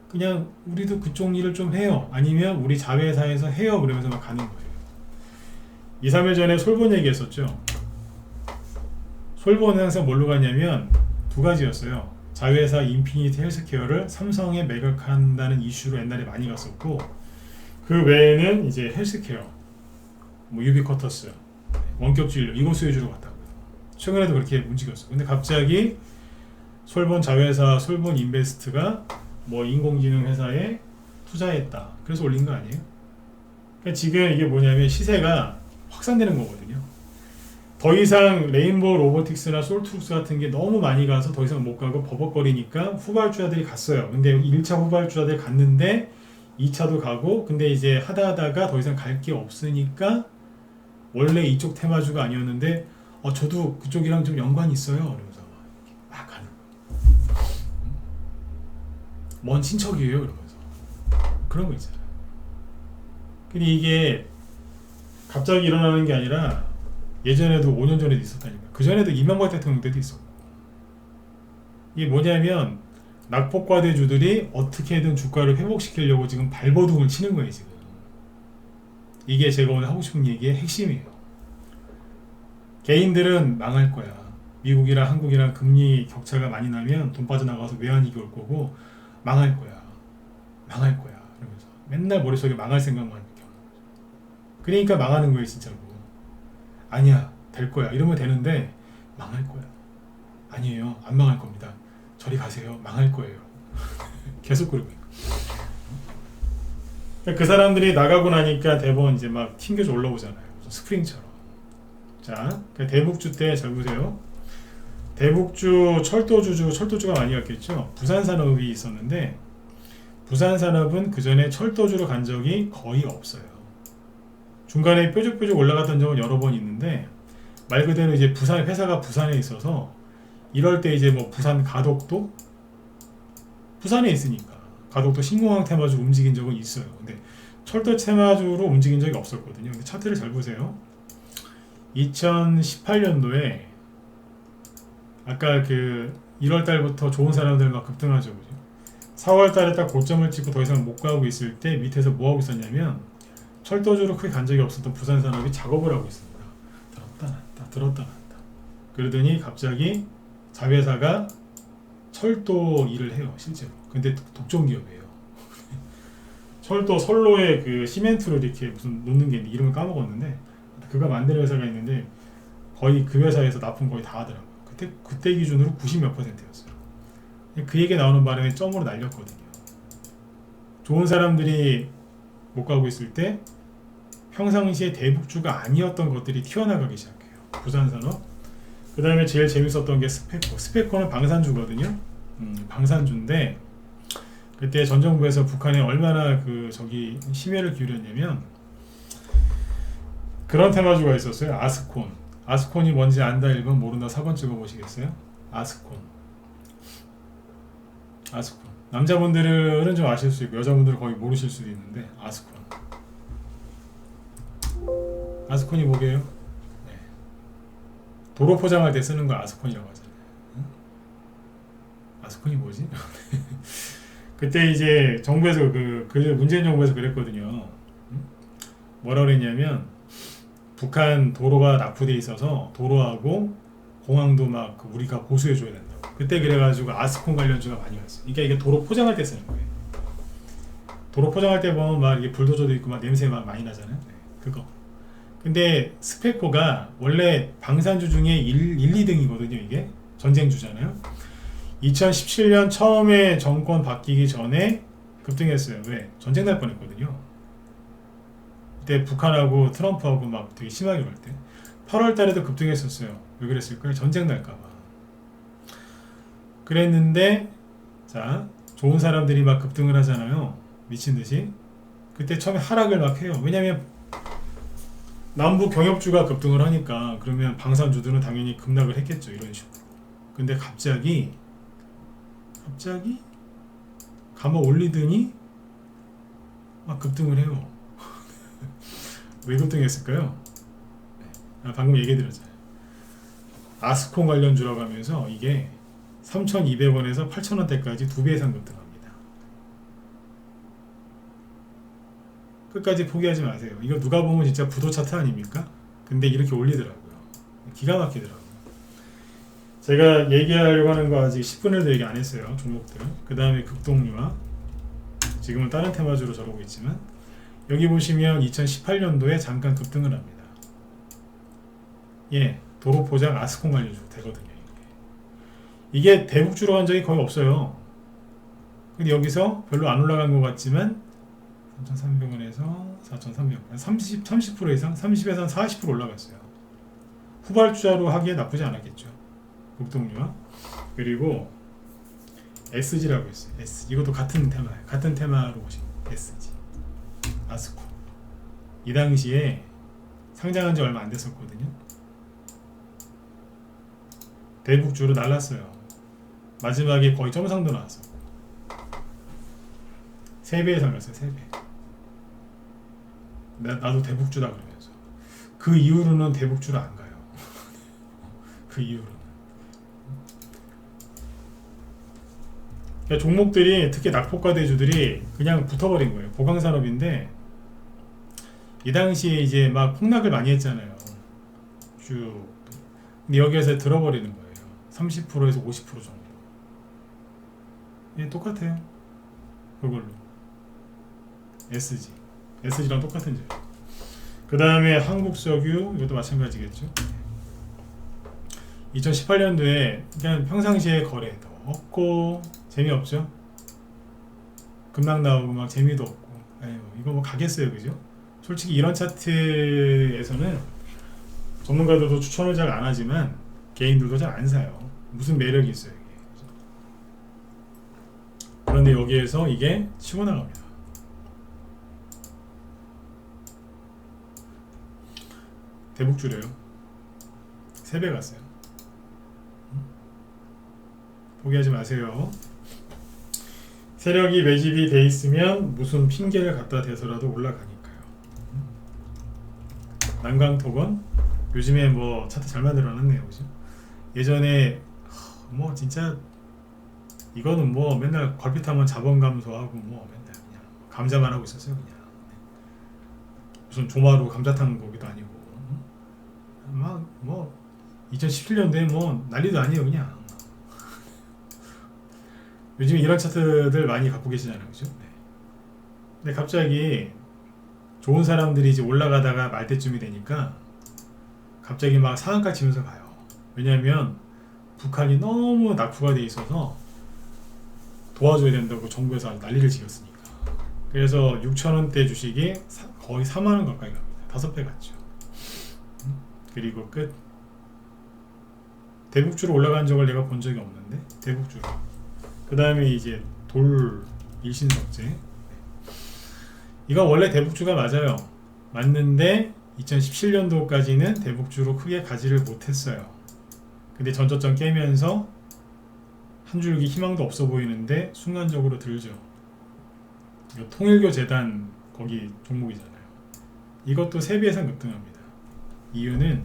그냥 우리도 그쪽 일을 좀 해요. 아니면 우리 자회사에서 해요. 그러면서 막 가는 거예요. 2, 3일 전에 솔본 얘기했었죠. 솔본은 항상 뭘로 가냐면 두 가지였어요. 자회사 인피니티 헬스케어를 삼성에 매각한다는 이슈로 옛날에 많이 갔었고, 그 외에는 이제 헬스케어, 뭐 유비쿼터스, 원격진료, 이곳 위주로 갔다고요. 최근에도 그렇게 움직였어. 근데 갑자기 솔본 자회사, 솔본 인베스트가 뭐 인공지능 회사에 투자했다. 그래서 올린 거 아니에요? 그러니까 지금 이게 뭐냐면 시세가 확산되는 거거든요. 더 이상 레인보우 로보틱스나 솔트룩스 같은 게 너무 많이 가서 더 이상 못 가고 버벅거리니까 후발주자들이 갔어요. 근데 1차 후발주자들이 갔는데 2차도 가고, 근데 이제 하다가 더 이상 갈 게 없으니까 원래 이쪽 테마주가 아니었는데 저도 그쪽이랑 좀 연관이 있어요. 그러면서 막 가는 거예요. 먼 친척이에요. 그러면서 그런 거 있잖아요. 근데 이게 갑자기 일어나는 게 아니라 예전에도 5년 전에도 있었다니까. 그 전에도 이명박 대통령 때도 있었고. 이게 뭐냐면 낙폭과대주들이 어떻게든 주가를 회복시키려고 지금 발버둥을 치는 거예요 지금. 이게 제가 오늘 하고 싶은 얘기의 핵심이에요. 개인들은 망할 거야. 미국이랑 한국이랑 금리 격차가 많이 나면 돈 빠져나가서 외환위기 올 거고, 망할 거야. 망할 거야. 이러면서 맨날 머릿속에 망할 생각만 이렇게 하는 거죠. 그러니까 망하는 거예요 진짜로. 아니야, 될 거야. 이러면 되는데 망할 거야. 아니에요, 안 망할 겁니다. 저리 가세요. 망할 거예요. 계속 그러고 있고. 그 사람들이 나가고 나니까 대부분 이제 막 튕겨져 올라오잖아요. 스프링처럼. 자, 대북주 때 잘 보세요. 대북주, 철도주가 많이 갔겠죠. 부산산업이 있었는데, 부산산업은 그 전에 철도주로 간 적이 거의 없어요. 중간에 뾰족뾰족 올라갔던 적은 여러 번 있는데, 말 그대로 이제 회사가 부산에 있어서 이럴 때 이제 뭐 부산 가덕도 부산에 있으니까 가덕도 신공항 테마주로 움직인 적은 있어요. 근데 철도 테마주로 움직인 적이 없었거든요. 근데 차트를 잘 보세요. 2018년도에 아까 그 1월 달부터 좋은 사람들 막 급등하죠. 그죠? 4월 달에 딱 고점을 찍고 더 이상 못 가고 있을 때 밑에서 뭐 하고 있었냐면 철도주로 크게 간 적이 없었던 부산산업이 작업을 하고 있습니다. 들었다 놨다. 그러더니 갑자기 자회사가 철도 일을 해요 실제로. 근데 독점기업이에요. 철도 선로에 그 시멘트로 이렇게 무슨 놓는 게 있는데 이름을 까먹었는데, 그가 만드는 회사가 있는데 거의 그 회사에서 납품 거의 다 하더라고요. 그 그때 기준으로 90 몇 %였어요. 그 얘기 나오는 바람에 점으로 날렸거든요. 좋은 사람들이 못 가고 있을 때 평상시에 대북주가 아니었던 것들이 튀어나가기 시작해요. 부산산업. 그 다음에 제일 재밌었던 게 스페코. 스페코는 방산주거든요. 방산주인데 그때 전 정부에서 북한에 얼마나 심혈을 기울였냐면 그런 테마주가 있었어요. 아스콘. 아스콘이 뭔지 안다 1번, 모른다 4번 찍어보시겠어요? 아스콘. 남자분들은 좀 아실 수 있고 여자분들은 거의 모르실 수도 있는데 아스콘이 뭐게요? 네. 도로 포장할 때 쓰는 거 아스콘이라고 하잖아요. 아스콘이 뭐지? 그때 이제 정부에서 문재인 정부에서 그랬거든요. 뭐라 그랬냐면 북한 도로가 납부돼 있어서 도로하고 공항도 막 우리가 보수해줘야 된다고. 그때 그래가지고 아스콘 관련주가 많이 왔어요. 이게 도로 포장할 때 쓰는 거예요. 도로 포장할 때 보면 막 이게 불도저도 있고 막 냄새 막 많이 나잖아요. 네, 그거. 근데 스페코가 원래 방산주 중에 1, 2등이거든요. 이게 전쟁주잖아요. 2017년 처음에 정권 바뀌기 전에 급등했어요. 왜? 전쟁 날 뻔했거든요. 그때 북한하고 트럼프하고 막 되게 심하게 올 때 8월 달에도 급등했었어요. 왜 그랬을까요? 전쟁 날까봐. 그랬는데 자, 좋은 사람들이 막 급등을 하잖아요. 미친듯이. 그때 처음에 하락을 막 해요. 왜냐면 남부 경협주가 급등을 하니까 그러면 방산주들은 당연히 급락을 했겠죠. 이런 식으로. 근데 갑자기 감아 올리더니 막 급등을 해요. 왜 급등했을까요? 방금 얘기해드렸잖아요. 아스콘 관련주라고 하면서 이게 3,200원에서 8,000원대까지 2배 이상 급등합니다. 끝까지 포기하지 마세요. 이거 누가 보면 진짜 부도 차트 아닙니까? 근데 이렇게 올리더라고요. 기가 막히더라고요. 제가 얘기하려고 하는 거 아직 10분에도 얘기 안 했어요. 종목들. 그 다음에 극동유화. 지금은 다른 테마주로 저러고 있지만 여기 보시면 2018년도에 잠깐 급등을 합니다. 예, 도로 포장 아스콘 관련주 되거든요. 이게 대북주로 간 적이 거의 없어요. 근데 여기서 별로 안 올라간 것 같지만 3,300원에서 4,300원 30% 이상 30에서 40% 올라갔어요. 후발주자로 하기에 나쁘지 않았겠죠. 극동유화. 그리고 SG라고 있어요. S. 이것도 같은 테마예요. 같은 테마로 보시면 SG. 아스콘. 이 당시에 상장한 지 얼마 안 됐었거든요. 대북주로 날랐어요. 마지막에 거의 점상도 나왔었고 3배 이상 갔어요. 3배. 나도 대북주다 그러면서 그 이후로는 대북주로 안 가요. 그 이후로는. 그러니까 종목들이 특히 낙폭과대주들이 그냥 붙어버린 거예요. 보강산업인데 이 당시에 이제 막 폭락을 많이 했잖아요. 쭉. 근데 여기에서 들어버리는 거예요. 30%에서 50% 정도. 예, 똑같아요. 그걸로. SG랑 똑같은 점. 그 다음에 한국석유, 이것도 마찬가지겠죠. 2018년도에 그냥 평상시에 거래도 없고 재미없죠. 급락 나오고 막 재미도 없고. 아유, 이거 뭐 가겠어요, 그죠? 솔직히 이런 차트에서는 전문가들도 추천을 잘 안 하지만 개인들도 잘 안 사요. 무슨 매력이 있어요, 이게. 그런데 여기에서 이게 치고 나갑니다. 대북주래요. 3배 갔어요. 포기하지 마세요. 세력이 매집이 돼 있으면 무슨 핑계를 갖다 대서라도 올라가니까요. 난광토건 요즘에 뭐 차트 잘 만들어놨네요, 그죠? 예전에 뭐 진짜 이거는 뭐 맨날 걸핏하면 자본 감소하고 뭐 맨날 그냥 감자만 하고 있었어요, 그냥. 무슨 조마루 감자탕 거기도 아니고 막 뭐 2017년도에 뭐 난리도 아니에요, 그냥. 요즘 이런 차트들 많이 갖고 계시잖아요, 그죠? 네. 근데 갑자기 좋은 사람들이 이제 올라가다가 말 때쯤이 되니까 갑자기 막 상한가 치면서 가요. 왜냐면 북한이 너무 낙후가 돼 있어서 도와줘야 된다고 정부에서 난리를 지었으니까. 그래서 6,000원대 주식이 거의 4만원 가까이 갑니다. 5배 갔죠. 그리고 끝. 대북주로 올라간 적을 내가 본 적이 없는데, 대북주로. 그 다음에 이제 돌 일신석재. 이건 원래 대북주가 맞아요. 맞는데 2017년도까지는 대북주로 크게 가지를 못했어요. 근데 전저점 깨면서 한 줄기 희망도 없어 보이는데 순간적으로 들죠. 이거 통일교 재단 거기 종목이잖아요. 이것도 3배 이상 급등합니다. 이유는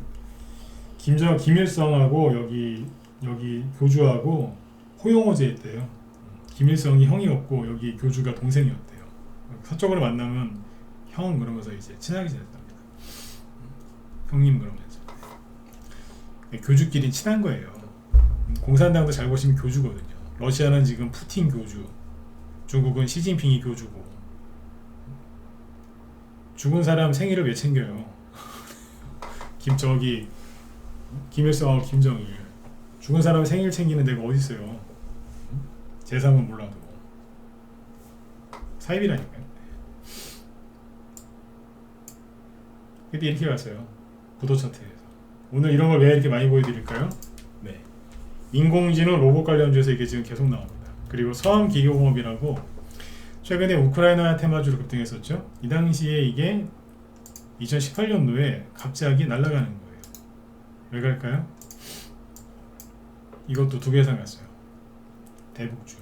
김일성하고 여기 교주하고 호용호제 했대요. 김일성이 형이었고 여기 교주가 동생이었대요. 서쪽으로 만나면 형 그러면서 이제 친하게 지냈답니다. 형님 그러면서. 교주끼리 친한 거예요. 공산당도 잘 보시면 교주거든요. 러시아는 지금 푸틴 교주, 중국은 시진핑이 교주고. 죽은 사람 생일을 왜 챙겨요? 김일성하고 김정일 죽은 사람 생일 챙기는 데가 어디 있어요? 재산은 몰라도 사입이라니까요. 근데 이렇게 갔어요. 구도 차트에서. 오늘 이런 걸 왜 이렇게 많이 보여드릴까요? 네. 인공지능 로봇 관련주에서 이게 지금 계속 나옵니다. 그리고 서암기계공업이라고 최근에 우크라이나 테마주로 급등했었죠. 이 당시에 이게 2018년도에 갑자기 날아가는 거예요. 왜 갈까요? 이것도 2배 이상 갔어요. 대북주.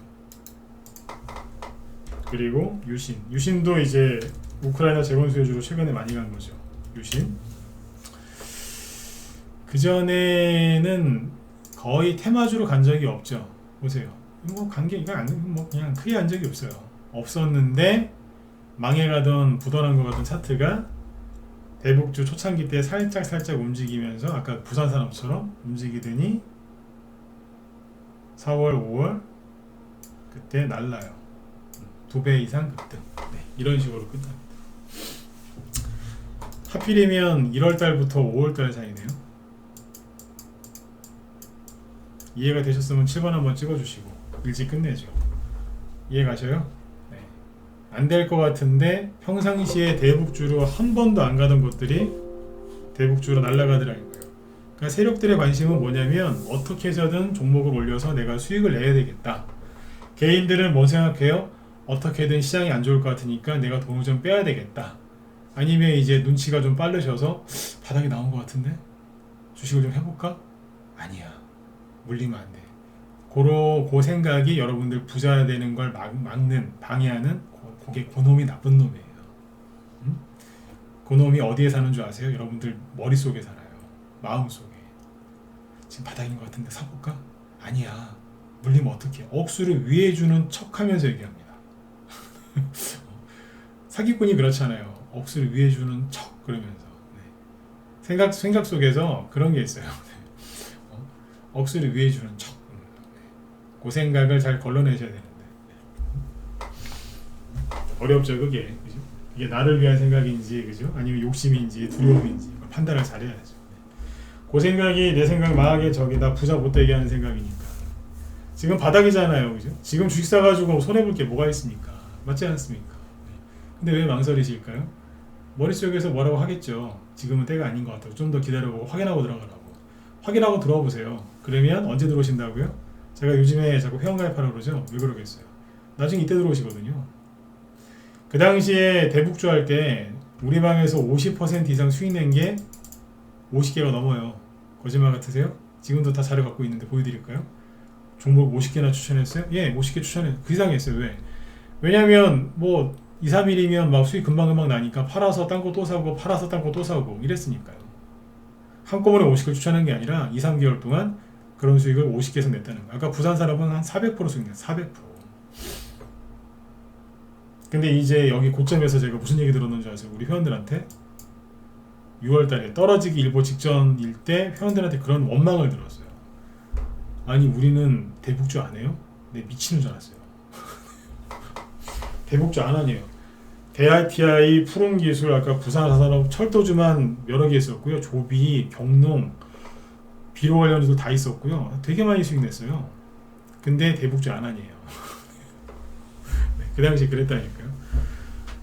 그리고 유신도 이제 우크라이나 재건 수혜주로 최근에 많이 간 거죠. 유신. 그전에는 거의 테마주로 간 적이 없죠. 보세요. 그냥 크게 간 적이 없어요. 없었는데 망해가던 부도난 것 같은 차트가 대북주 초창기 때 살짝 움직이면서 아까 부산산업처럼 움직이더니 4월, 5월 그때 날라요. 2배 이상 급등. 네, 이런 식으로 끝납니다. 하필이면 1월달부터 5월달 사이네요. 이해가 되셨으면 7번 한번 찍어주시고 일찍 끝내죠. 이해 가셔요? 네. 안 될 것 같은데 평상시에 대북주로 한 번도 안 가던 것들이 대북주로 날아가더라고요. 그러니까 세력들의 관심은 뭐냐면 어떻게 해서든 종목을 올려서 내가 수익을 내야 되겠다. 개인들은 뭐 생각해요? 어떻게든 시장이 안 좋을 것 같으니까 내가 돈을 좀 빼야 되겠다. 아니면 이제 눈치가 좀 빠르셔서 바닥이 나온 것 같은데 주식을 좀 해볼까? 아니야. 물리면 안 돼. 그 생각이 여러분들 부자 되는 걸 방해하는 그게 그놈이 나쁜 놈이에요. 그놈이 어디에 사는 줄 아세요? 여러분들 머릿속에 살아요. 마음속에. 지금 바닥인 것 같은데 사볼까? 아니야. 물리면 어떡해. 억수를 위해주는 척하면서 얘기합니다. 사기꾼이 그렇잖아요. 억수를 위해주는 척 그러면서. 네. 생각 속에서 그런 게 있어요. 억수를 위해주는 척. 그 생각을 잘 걸러내셔야 되는데 어렵죠. 그게 그죠? 이게 나를 위한 생각인지 그죠? 아니면 욕심인지 두려움인지 판단을 잘해야죠. 그 생각이 내 생각 망하게 나 부자 못되게 하는 생각이니까. 지금 바닥이잖아요. 그죠? 지금 주식 사가지고 손해볼 게 뭐가 있습니까? 맞지 않습니까? 근데 왜 망설이실까요? 머릿속에서 뭐라고 하겠죠. 지금은 때가 아닌 것 같다고. 좀 더 기다려보고 확인하고 들어가라고. 확인하고 들어와 보세요. 그러면 언제 들어오신다고요? 제가 요즘에 자꾸 회원가입하라고 그러죠? 왜 그러겠어요? 나중에 이때 들어오시거든요. 그 당시에 대북주 할 때 우리 방에서 50% 이상 수익 낸 게 50개가 넘어요. 거짓말 같으세요? 지금도 다 자료 갖고 있는데 보여드릴까요? 종목 50개나 추천했어요? 예, 50개 추천했어요. 그 이상 했어요. 왜? 왜냐면 뭐 2, 3일이면 막 수익 금방 나니까 팔아서 딴 거 또 사고 팔아서 딴 거 또 사고 이랬으니까요. 한꺼번에 50개 추천한 게 아니라 2, 3개월 동안 그런 수익을 50개에서 냈다는 거예요. 아까 부산산업은 한 400% 수익 냈어요. 400%. 근데 이제 여기 고점에서 제가 무슨 얘기 들었는지 아세요? 우리 회원들한테 6월달에 떨어지기 일보 직전일 때 회원들한테 그런 원망을 들었어요. 아니 우리는 대북주 안 해요? 네, 미치는 줄 알았어요. 대북주 안 하네요. 대ITI, 푸른기술, 아까 부산산업, 철도주만 여러 개 있었고요. 조비, 경농, 비료 관련주도 다 있었고요. 되게 많이 수익 냈어요. 근데 대북주 안 하니에요. 네, 그 당시 그랬다니까요.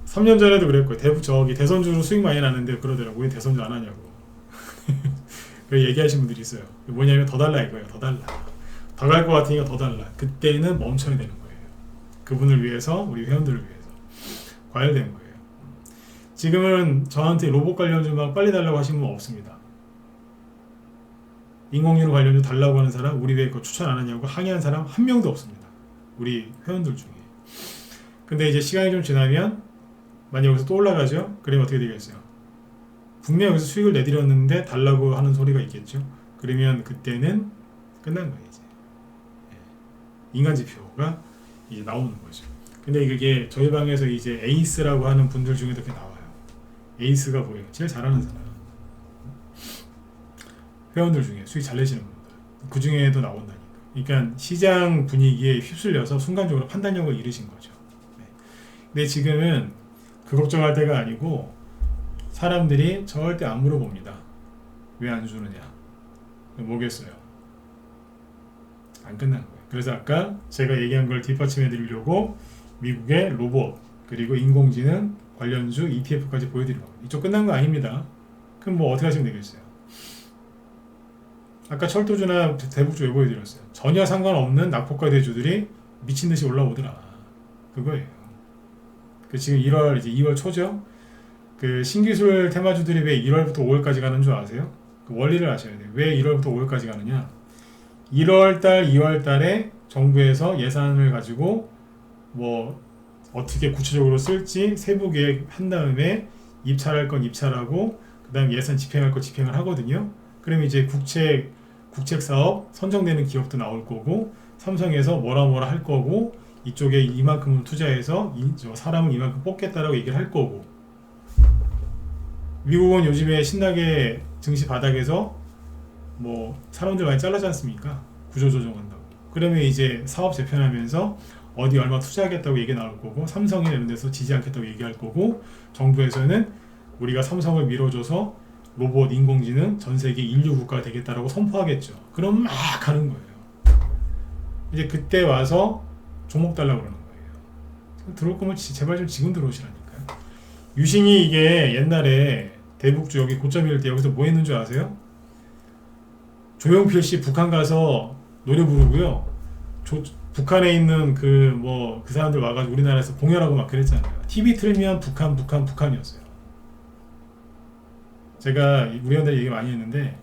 3년 전에도 그랬고요. 대선주로 수익 많이 났는데 그러더라고요. 왜 대선주 안 하냐고. 그 얘기하신 분들이 있어요. 뭐냐면 더 달라 이거예요. 더 달라. 더 갈 것 같으니까 더 달라. 그때는 멈춰야 되는 거예요. 그분을 위해서, 우리 회원들을 위해서 과열된 거예요. 지금은 저한테 로봇 관련주 막 빨리 달라고 하시는 분 없습니다. 인공지능 관련주 달라고 하는 사람, 우리 왜 그거 추천 안 하냐고 항의한 사람 한 명도 없습니다. 우리 회원들 중에. 근데 이제 시간이 좀 지나면 만약 여기서 또 올라가죠? 그러면 어떻게 되겠어요? 분명 여기서 수익을 내드렸는데 달라고 하는 소리가 있겠죠? 그러면 그때는 끝난 거예요. 이제 인간 지표가 이제 나오는 거죠. 근데 그게 저희 방에서 이제 에이스라고 하는 분들 중에도 이렇게 나와요. 에이스가 뭐예요? 제일 잘하는 사람. 회원들 중에 수익 잘 내시는 분들. 그 중에도 나온다니까. 그러니까 시장 분위기에 휩쓸려서 순간적으로 판단력을 잃으신 거죠. 네. 근데 지금은 그 걱정할 때가 아니고 사람들이 절대 안 물어봅니다. 왜 안 주느냐? 뭐겠어요? 안 끝난 거예요. 그래서 아까 제가 얘기한 걸 뒷받침해 드리려고 미국의 로봇 그리고 인공지능 관련주 ETF까지 보여드린 겁니다. 이쪽 끝난 거 아닙니다. 그럼 뭐 어떻게 하시면 되겠어요? 아까 철도주나 대북주 왜 보여드렸어요? 전혀 상관없는 낙폭과 대주들이 미친듯이 올라오더라. 그거예요. 그 지금 1월 이제 2월 초죠. 그 신기술 테마주들이 왜 1월부터 5월까지 가는 줄 아세요? 그 원리를 아셔야 돼요. 왜 1월부터 5월까지 가느냐? 1월달, 2월달에 정부에서 예산을 가지고 뭐 어떻게 구체적으로 쓸지 세부 계획한 다음에 입찰할 건 입찰하고 그 다음 예산 집행할 거 집행을 하거든요. 그럼 이제 국책 사업 선정되는 기업도 나올 거고 삼성에서 뭐라 할 거고 이쪽에 이만큼을 투자해서 사람을 이만큼 뽑겠다라고 얘기를 할 거고 미국은 요즘에 신나게 증시 바닥에서 뭐 사람들 많이 잘라지 않습니까? 구조조정한다고. 그러면 이제 사업 재편하면서 어디 얼마 투자하겠다고 얘기 나올 거고 삼성이나 이런 데서 지지 않겠다고 얘기할 거고 정부에서는 우리가 삼성을 밀어줘서 로봇, 인공지능 전 세계 인류 국가가 되겠다라고 선포하겠죠. 그럼 막 가는 거예요. 이제 그때 와서 종목 달라고 그러는 거예요. 들어올 거면 제발 좀 지금 들어오시라니까요. 유신이 이게 옛날에 대북주 여기 고점일 때 여기서 뭐 했는 줄 아세요? 조용필 씨 북한 가서 노래 부르고요. 북한에 있는 그 사람들 와가지고 우리나라에서 공연하고 막 그랬잖아요. TV 틀면 북한이었어요. 제가 우리 형들 얘기 많이 했는데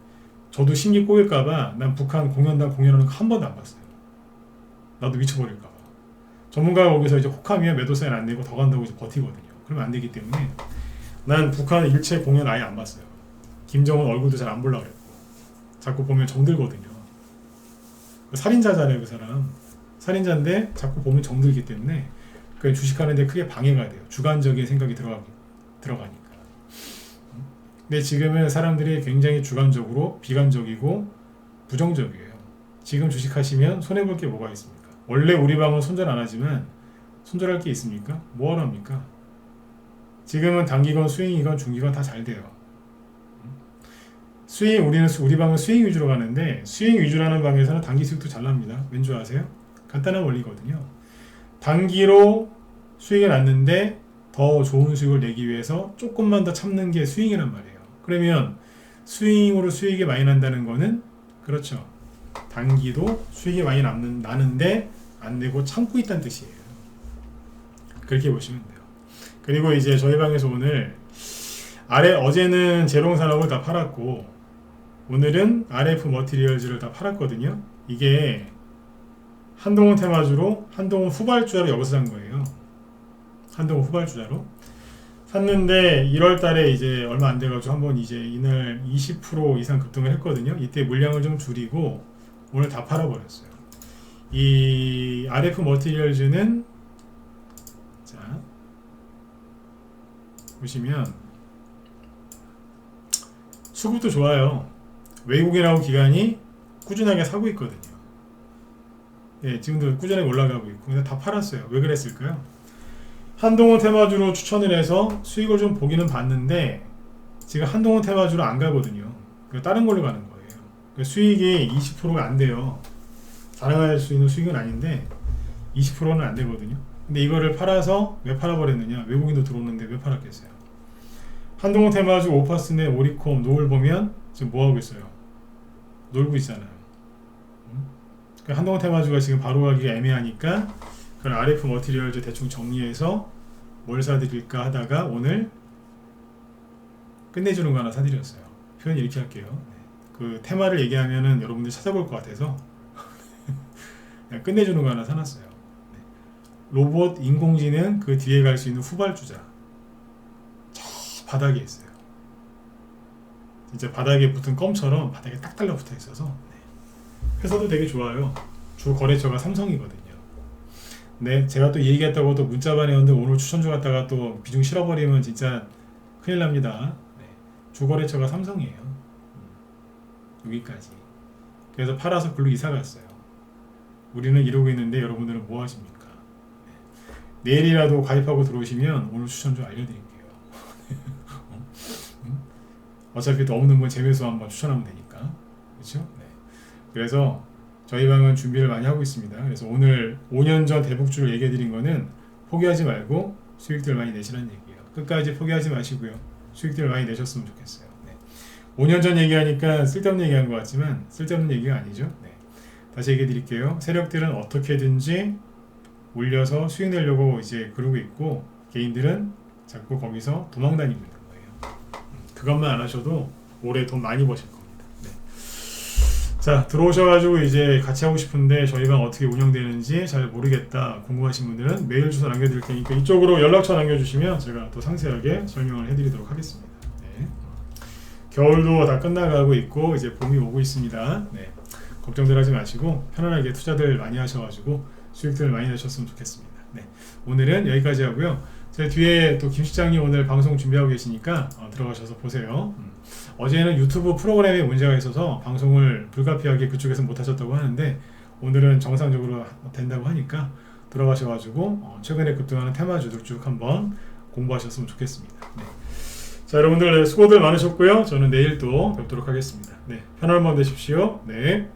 저도 심리 꼬일까봐 난 북한 공연단 공연하는 거 한 번도 안 봤어요. 나도 미쳐버릴까봐. 전문가가 거기서 이제 혹하면 매도 사인 안 내고 더 간다고 이제 버티거든요. 그러면 안 되기 때문에 난 북한 일체 공연 아예 안 봤어요. 김정은 얼굴도 잘 안 보려고 그랬고 자꾸 보면 정들거든요. 살인자잖아요, 그 사람. 살인자인데 자꾸 보면 정들기 때문에 그 주식하는데 크게 방해가 돼요. 주관적인 생각이 들어가니까. 근데 지금은 사람들이 굉장히 주관적으로 비관적이고 부정적이에요. 지금 주식하시면 손해볼 게 뭐가 있습니까? 원래 우리 방은 손절 안 하지만 손절할 게 있습니까? 뭐하러 합니까? 지금은 단기건 스윙이건 중기건 다 잘 돼요. 우리 방은 스윙 위주로 가는데 스윙 위주라는 방에서는 단기 수익도 잘 납니다. 왠 줄 아세요? 간단한 원리거든요. 단기로 수익을 났는데 더 좋은 수익을 내기 위해서 조금만 더 참는 게 스윙이란 말이에요. 그러면 스윙으로 수익이 많이 난다는 거는 그렇죠. 단기도 수익이 많이 나는데 안 내고 참고 있다는 뜻이에요. 그렇게 보시면 돼요. 그리고 이제 저희 방에서 오늘 어제는 제롱산업을 다 팔았고 오늘은 RF 머티리얼즈를 다 팔았거든요. 이게 한동훈 테마주로 한동훈 후발주자로 여기서 산 거예요. 한동훈 후발주자로 샀는데 1월 달에 이제 얼마 안 돼가지고 한번 이제 이날 20% 이상 급등을 했거든요. 이때 물량을 좀 줄이고 오늘 다 팔아버렸어요. 이 RF 머티리얼즈는 자 보시면 수급도 좋아요. 외국인하고 기관이 꾸준하게 사고 있거든요. 예, 지금도 꾸준하게 올라가고 있고 근데 다 팔았어요. 왜 그랬을까요? 한동훈 테마주로 추천을 해서 수익을 좀 보기는 봤는데 지금 한동훈 테마주로 안 가거든요. 다른 걸로 가는 거예요. 수익이 20%가 안 돼요. 자랑할 수 있는 수익은 아닌데 20%는 안 되거든요. 근데 이거를 팔아서 왜 팔아버렸느냐? 외국인도 들어오는데 왜 팔았겠어요? 한동훈 테마주, 오파스네, 오리콤, 노을 보면 지금 뭐 하고 있어요? 놀고 있잖아요. 그러니까 한동훈 테마주가 지금 바로 가기가 애매하니까 그런 RF 머티리얼즈 대충 정리해서 뭘 사드릴까 하다가 오늘 끝내주는 거 하나 사드렸어요. 표현 이렇게 할게요. 그 테마를 얘기하면은 여러분들 찾아볼 것 같아서 그냥 끝내주는 거 하나 사놨어요. 로봇, 인공지능 그 뒤에 갈 수 있는 후발주자 저 바닥에 있어요. 진짜 바닥에 붙은 껌처럼 바닥에 딱 달라붙어 있어서 회사도 되게 좋아요. 주 거래처가 삼성이거든요. 네, 제가 또 얘기했다고 또 문자반에 오는데 오늘 추천주 갔다가 또 비중 실어버리면 진짜 큰일 납니다. 네, 주 거래처가 삼성이에요. 여기까지. 그래서 팔아서 글로 이사 갔어요. 우리는 이러고 있는데 여러분들은 뭐 하십니까? 네. 내일이라도 가입하고 들어오시면 오늘 추천주 알려드릴게요. 어차피 또 없는 분 재매수 한번 추천하면 되니까. 그렇죠? 네. 그래서 저희 방은 준비를 많이 하고 있습니다. 그래서 오늘 5년 전 대북주를 얘기해 드린 거는 포기하지 말고 수익들 많이 내시라는 얘기예요. 끝까지 포기하지 마시고요. 수익들 많이 내셨으면 좋겠어요. 네. 5년 전 얘기하니까 쓸데없는 얘기한 것 같지만 쓸데없는 얘기가 아니죠. 네. 다시 얘기해 드릴게요. 세력들은 어떻게든지 올려서 수익 내려고 이제 그러고 있고 개인들은 자꾸 거기서 도망 다니고 있는 거예요. 그것만 안 하셔도 올해 돈 많이 버실 겁니다. 네. 자, 들어오셔가지고 이제 같이 하고 싶은데 저희 방 어떻게 운영되는지 잘 모르겠다 궁금하신 분들은 메일 주소 남겨드릴 테니까 이쪽으로 연락처 남겨주시면 제가 또 상세하게 설명을 해드리도록 하겠습니다. 네. 겨울도 다 끝나가고 있고 이제 봄이 오고 있습니다. 네. 걱정들 하지 마시고 편안하게 투자들 많이 하셔가지고 수익들 많이 내셨으면 좋겠습니다. 네. 오늘은 여기까지 하고요. 제 뒤에 또 김 실장님 오늘 방송 준비하고 계시니까 들어가셔서 보세요. 어제는 유튜브 프로그램에 문제가 있어서 방송을 불가피하게 그쪽에서 못하셨다고 하는데 오늘은 정상적으로 된다고 하니까 들어가셔가지고 최근에 급등하는 테마주들 쭉 한번 공부하셨으면 좋겠습니다. 네. 자, 여러분들 수고들 많으셨고요. 저는 내일 또 뵙도록 하겠습니다. 네, 편안한 밤 되십시오. 네.